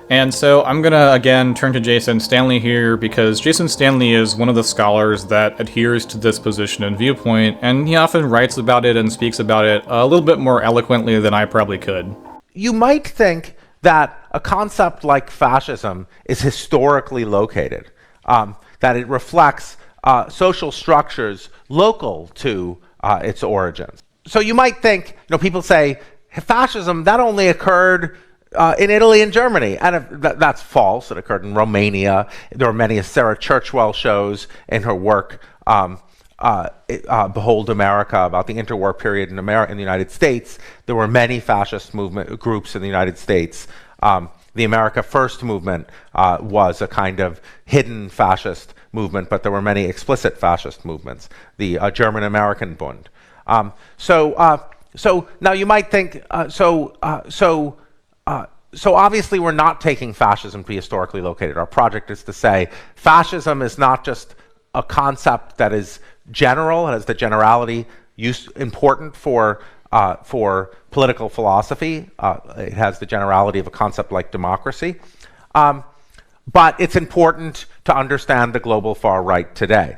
And so I'm gonna again turn to Jason Stanley here because Jason Stanley is one of the scholars that adheres to this position and viewpoint, and he often writes about it and speaks about it a little bit more eloquently than I probably could. You might think that a concept like fascism is historically located, that it reflects social structures local to its origins. So you might think, people say, fascism, that only occurred in Italy and Germany. And that's false. It occurred in Romania. There are many Sarah Churchwell shows in her work, Behold America, about the interwar period in the United States. There were many fascist movement groups in the United States. The America First movement was a kind of hidden fascist movement, but there were many explicit fascist movements. The German-American Bund. So now you might think, so obviously we're not taking fascism to be historically located. Our project is to say fascism is not just a concept that is general, it has the generality important for political philosophy. It has the generality of a concept like democracy. But it's important to understand the global far right today.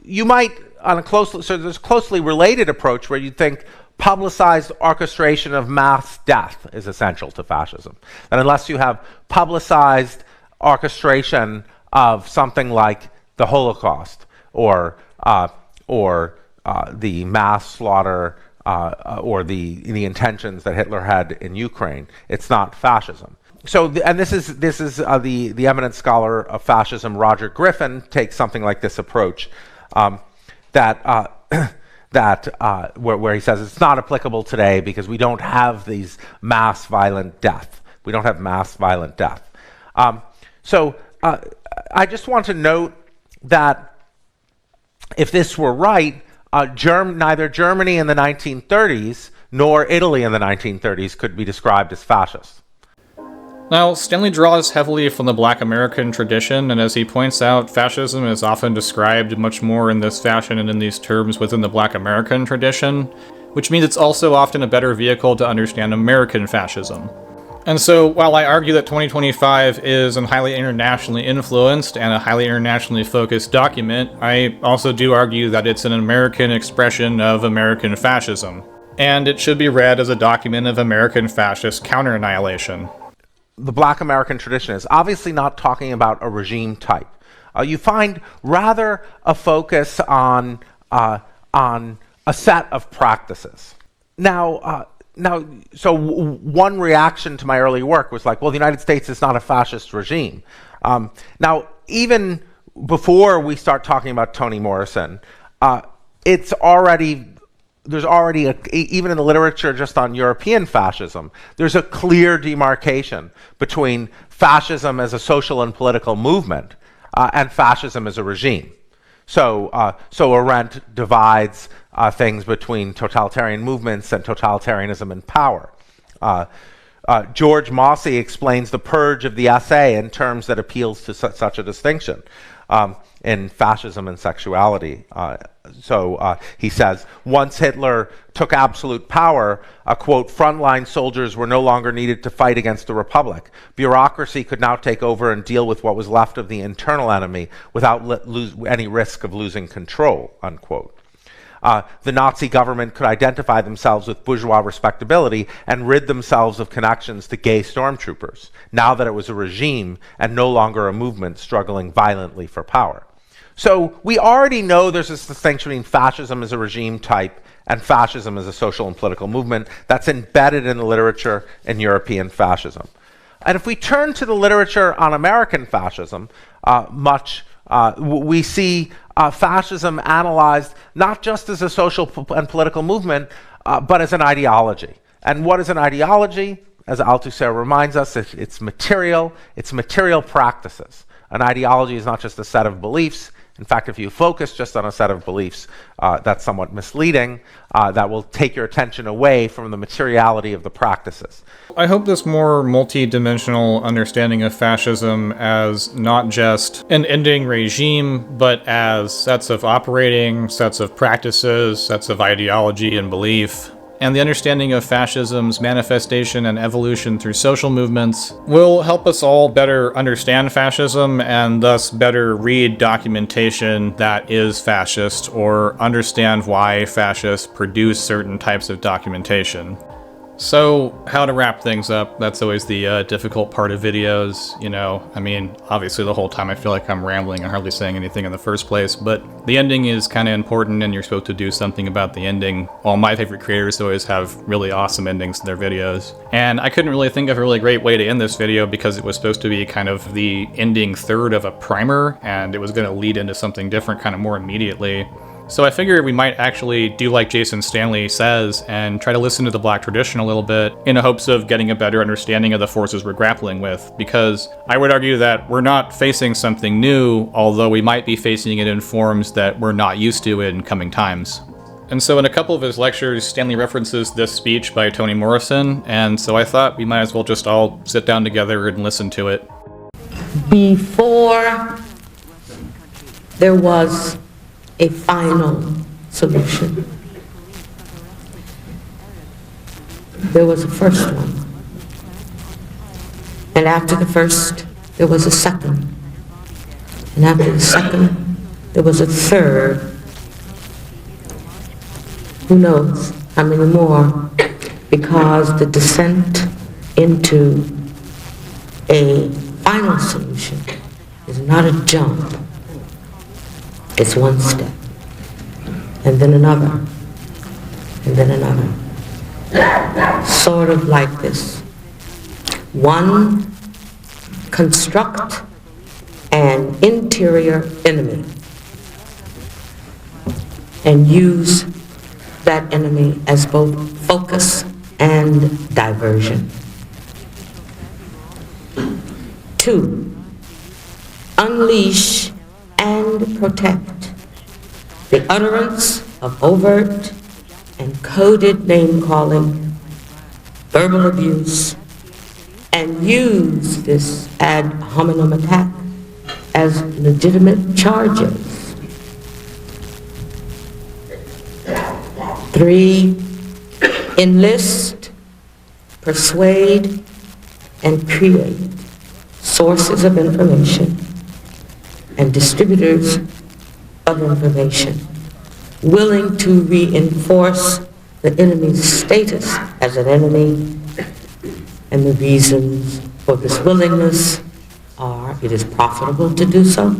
You might, so there's a closely related approach where you'd think publicized orchestration of mass death is essential to fascism. And unless you have publicized orchestration of something like the Holocaust or mass slaughter or the intentions that Hitler had in Ukraine. It's not fascism. So, this is the eminent scholar of fascism, Roger Griffin, takes something like this approach, where he says it's not applicable today because we don't have these mass violent death. We don't have mass violent death. I just want to note that if this were right, neither Germany in the 1930s nor Italy in the 1930s could be described as fascist. Now, Stanley draws heavily from the Black American tradition, and as he points out, fascism is often described much more in this fashion and in these terms within the Black American tradition, which means it's also often a better vehicle to understand American fascism. And so, while I argue that 2025 is a highly internationally influenced and a highly internationally focused document, I also do argue that it's an American expression of American fascism, and it should be read as a document of American fascist counter-annihilation. The Black American tradition is obviously not talking about a regime type. You find rather a focus on a set of practices. So one reaction to my early work was like, well, the United States is not a fascist regime. Now, even before we start talking about Toni Morrison, there's already even in the literature just on European fascism, there's a clear demarcation between fascism as a social and political movement and fascism as a regime. So Arendt divides things between totalitarian movements and totalitarianism and power. George Mossey explains the purge of the essay in terms that appeals to such a distinction in fascism and sexuality. He says, once Hitler took absolute power, quote, frontline soldiers were no longer needed to fight against the Republic. Bureaucracy could now take over and deal with what was left of the internal enemy without any risk of losing control, unquote. The Nazi government could identify themselves with bourgeois respectability and rid themselves of connections to gay stormtroopers, now that it was a regime and no longer a movement struggling violently for power. So we already know there's this distinction between fascism as a regime type and fascism as a social and political movement that's embedded in the literature in European fascism. And if we turn to the literature on American fascism, we see fascism analyzed not just as a social and political movement, but as an ideology. And what is an ideology? As Althusser reminds us, it's material practices. An ideology is not just a set of beliefs. In fact, if you focus just on a set of beliefs, that's somewhat misleading. That will take your attention away from the materiality of the practices. I hope this more multi-dimensional understanding of fascism as not just an ending regime, but as sets of operating, sets of practices, sets of ideology and belief, and the understanding of fascism's manifestation and evolution through social movements will help us all better understand fascism and thus better read documentation that is fascist or understand why fascists produce certain types of documentation. So, how to wrap things up, that's always the difficult part of videos, obviously the whole time I feel like I'm rambling and hardly saying anything in the first place, but the ending is kind of important and you're supposed to do something about the ending. All my favorite creators always have really awesome endings to their videos. And I couldn't really think of a really great way to end this video because it was supposed to be kind of the ending third of a primer, and it was going to lead into something different kind of more immediately. So I figured we might actually do like Jason Stanley says and try to listen to the Black tradition a little bit in the hopes of getting a better understanding of the forces we're grappling with, because I would argue that we're not facing something new, although we might be facing it in forms that we're not used to in coming times. And so in a couple of his lectures, Stanley references this speech by Toni Morrison, and so I thought we might as well just all sit down together and listen to it. Before there was a final solution, there was a first one. And after the first, there was a second. And after the second, there was a third. Who knows how many more? Because the descent into a final solution is not a jump. It's one step. and then another, and then another. Sort of like this. One, construct an interior enemy and use that enemy as both focus and diversion. Two, unleash and protect the utterance of overt and coded name-calling, verbal abuse, and use this ad hominem attack as legitimate charges. Three, enlist, persuade, and create sources of information and distributors of information willing to reinforce the enemy's status as an enemy, and the reasons for this willingness are: it is profitable to do so,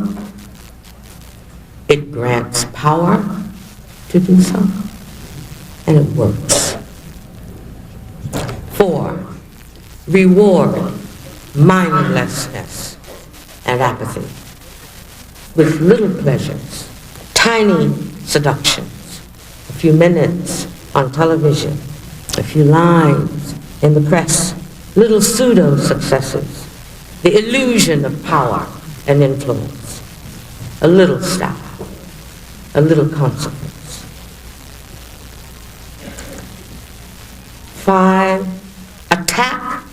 it grants power to do so, and it works. 4, reward mindlessness and apathy with little pleasures, tiny seductions, a few minutes on television, a few lines in the press, little pseudo-successes, the illusion of power and influence, a little style, a little consequence. 5, attack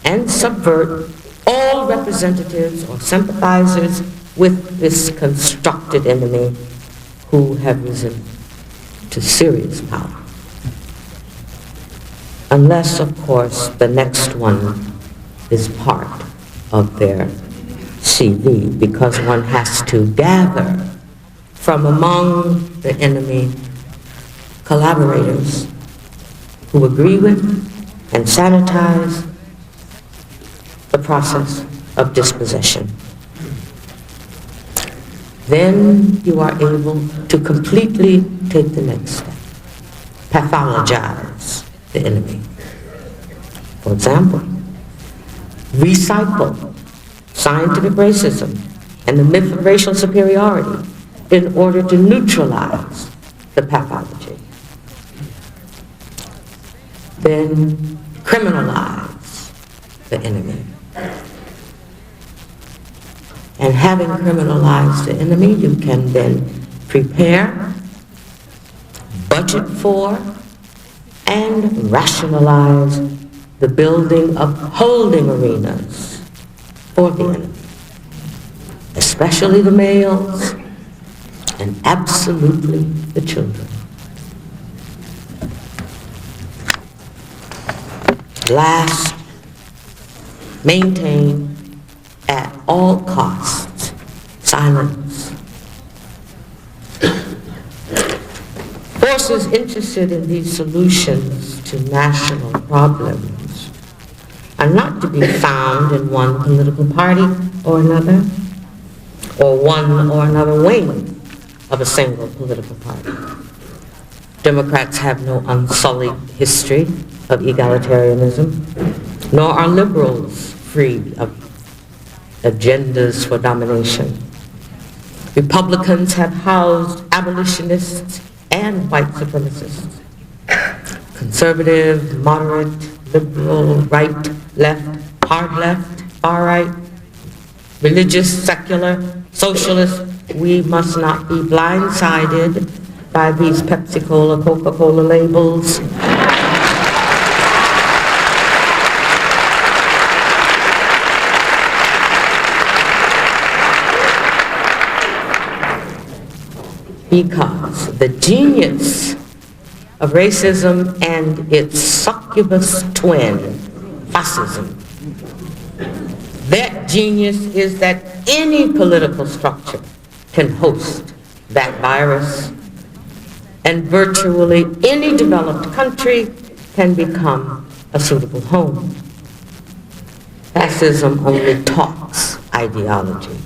and subvert all representatives or sympathizers with this constructed enemy who have risen to serious power. Unless, of course, the next one is part of their CV, because one has to gather from among the enemy collaborators who agree with and sanitize the process of dispossession. Then you are able to completely take the next step, pathologize the enemy. For example, recycle scientific racism and the myth of racial superiority in order to neutralize the pathology. Then criminalize the enemy. And having criminalized the enemy, you can then prepare, budget for, and rationalize the building of holding arenas for the enemy, especially the males and absolutely the children. Last, maintain at all costs silence. Forces interested in these solutions to national problems are not to be found in one political party or another, or one or another wing of a single political party. Democrats have no unsullied history of egalitarianism, nor are liberals free of agendas for domination. Republicans have housed abolitionists and white supremacists. Conservative, moderate, liberal, right, left, hard left, far right, religious, secular, socialist. We must not be blindsided by these Pepsi-Cola, Coca-Cola labels. Because the genius of racism and its succubus twin, fascism, that genius is that any political structure can host that virus, and virtually any developed country can become a suitable home. Fascism only talks ideology,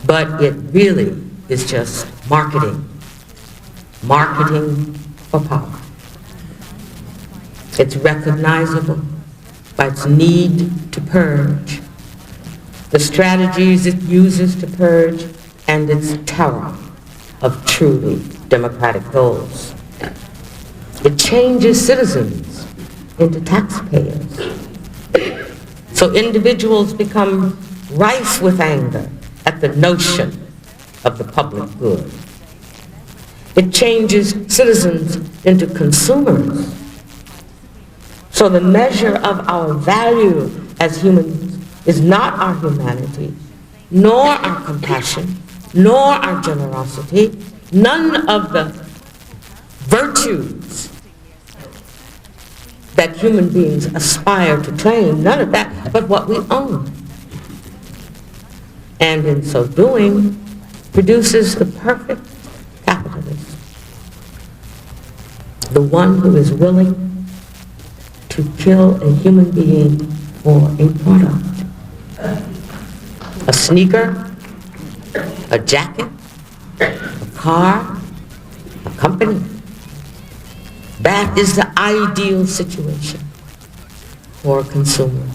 but it really is just marketing. marketing for power. It's recognizable by its need to purge, the strategies it uses to purge, and its terror of truly democratic goals. It changes citizens into taxpayers. So individuals become rife with anger at the notion of the public good. It changes citizens into consumers. So the measure of our value as humans is not our humanity, nor our compassion, nor our generosity, none of the virtues that human beings aspire to claim, none of that, but what we own. And in so doing, produces the perfect capitalist, the one who is willing to kill a human being for a product. A sneaker, a jacket, a car, a company. That is the ideal situation for a consumer,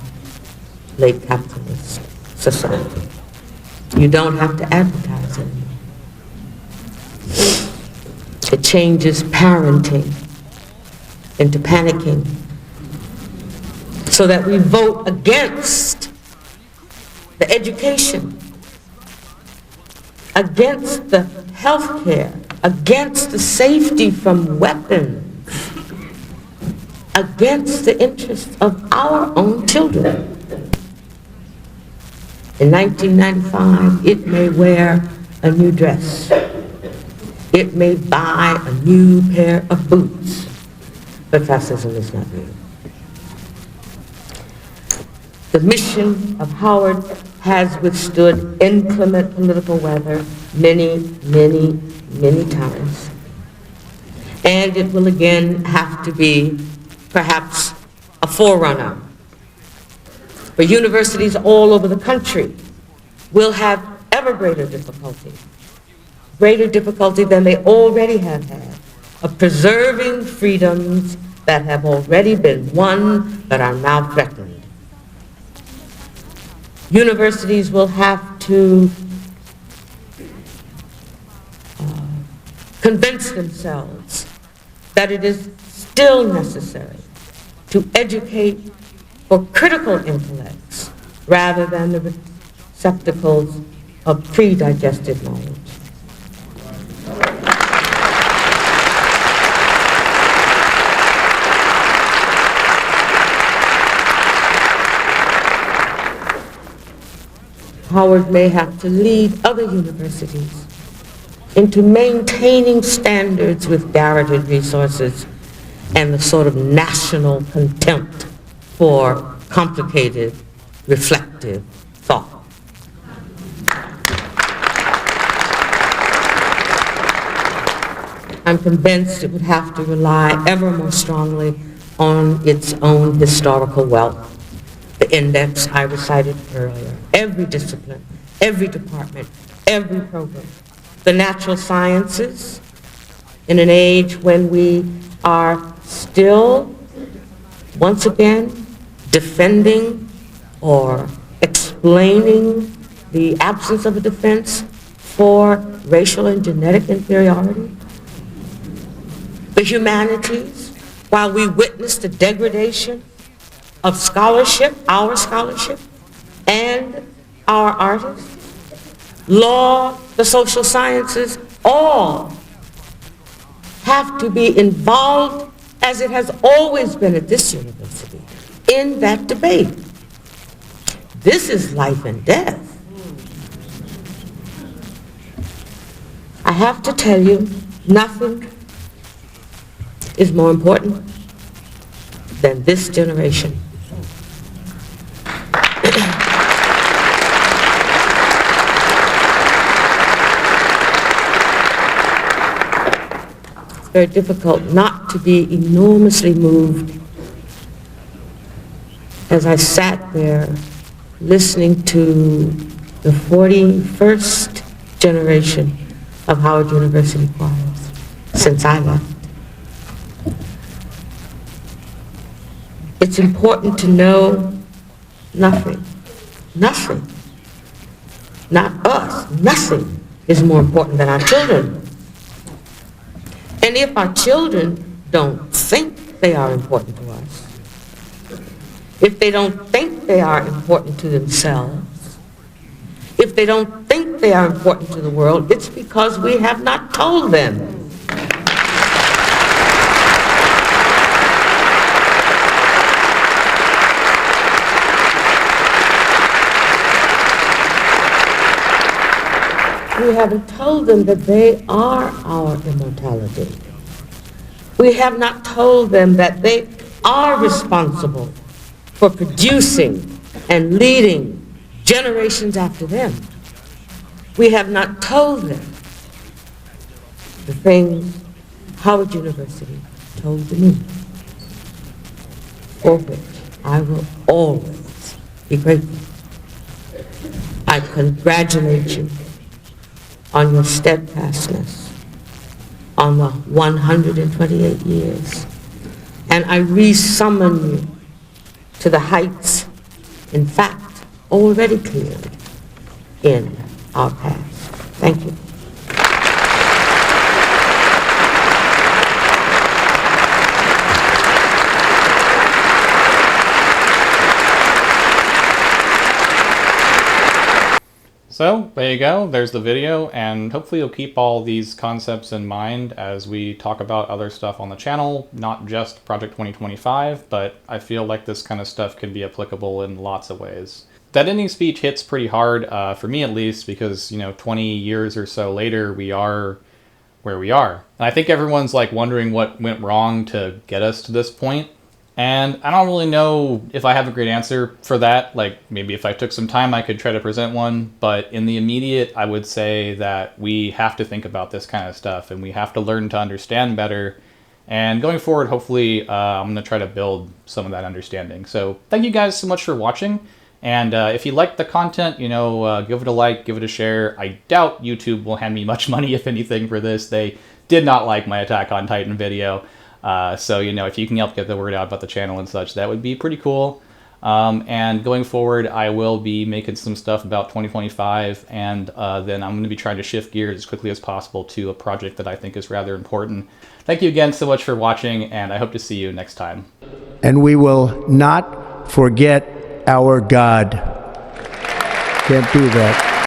late capitalist society. You don't have to advertise anymore. It changes parenting into panicking so that we vote against the education, against the health care, against the safety from weapons, against the interests of our own children. In 1995, it may wear a new dress. It may buy a new pair of boots, but fascism is not new. The mission of Howard has withstood inclement political weather many, many, many times. And it will again have to be perhaps a forerunner. For universities all over the country will have ever greater difficulty than they already have had, of preserving freedoms that have already been won but are now threatened. Universities will have to convince themselves that it is still necessary to educate for critical intellects rather than the receptacles of pre-digested knowledge. Howard may have to lead other universities into maintaining standards with garroted resources and the sort of national contempt for complicated, reflective thought. I'm convinced it would have to rely ever more strongly on its own historical wealth. The index I recited earlier, every discipline, every department, every program. The natural sciences, in an age when we are still, once again, defending or explaining the absence of a defense for racial and genetic inferiority. The humanities, while we witness the degradation of scholarship, our scholarship, and our artists, law, the social sciences, all have to be involved, as it has always been at this university, in that debate. This is life and death. I have to tell you, nothing is more important than this generation. It's very difficult not to be enormously moved as I sat there listening to the 41st generation of Howard University choirs since I left. It's important to know nothing, not us, nothing is more important than our children. And if our children don't think they are important to us, if they don't think they are important to themselves, if they don't think they are important to the world, it's because we have not told them. We haven't told them that they are our immortality. We have not told them that they are responsible for producing and leading generations after them. We have not told them the things Howard University told me, for which I will always be grateful. I congratulate you on your steadfastness on the 128 years. And I re-summon you to the heights, in fact, already cleared in our past. Thank you. So, there you go, there's the video, and hopefully you'll keep all these concepts in mind as we talk about other stuff on the channel, not just Project 2025, but I feel like this kind of stuff could be applicable in lots of ways. That ending speech hits pretty hard, for me at least, because, 20 years or so later, we are where we are. And I think everyone's like wondering what went wrong to get us to this point. And I don't really know if I have a great answer for that. Like, maybe if I took some time, I could try to present one. But in the immediate, I would say that we have to think about this kind of stuff, and we have to learn to understand better. And going forward, hopefully, I'm going to try to build some of that understanding. So thank you guys so much for watching. And if you liked the content, give it a like, give it a share. I doubt YouTube will hand me much money, if anything, for this. They did not like my Attack on Titan video. So, if you can help get the word out about the channel and such, that would be pretty cool. And going forward, I will be making some stuff about 2025, and then I'm going to be trying to shift gears as quickly as possible to a project that I think is rather important. Thank you again so much for watching, and I hope to see you next time. And we will not forget our God. Can't do that.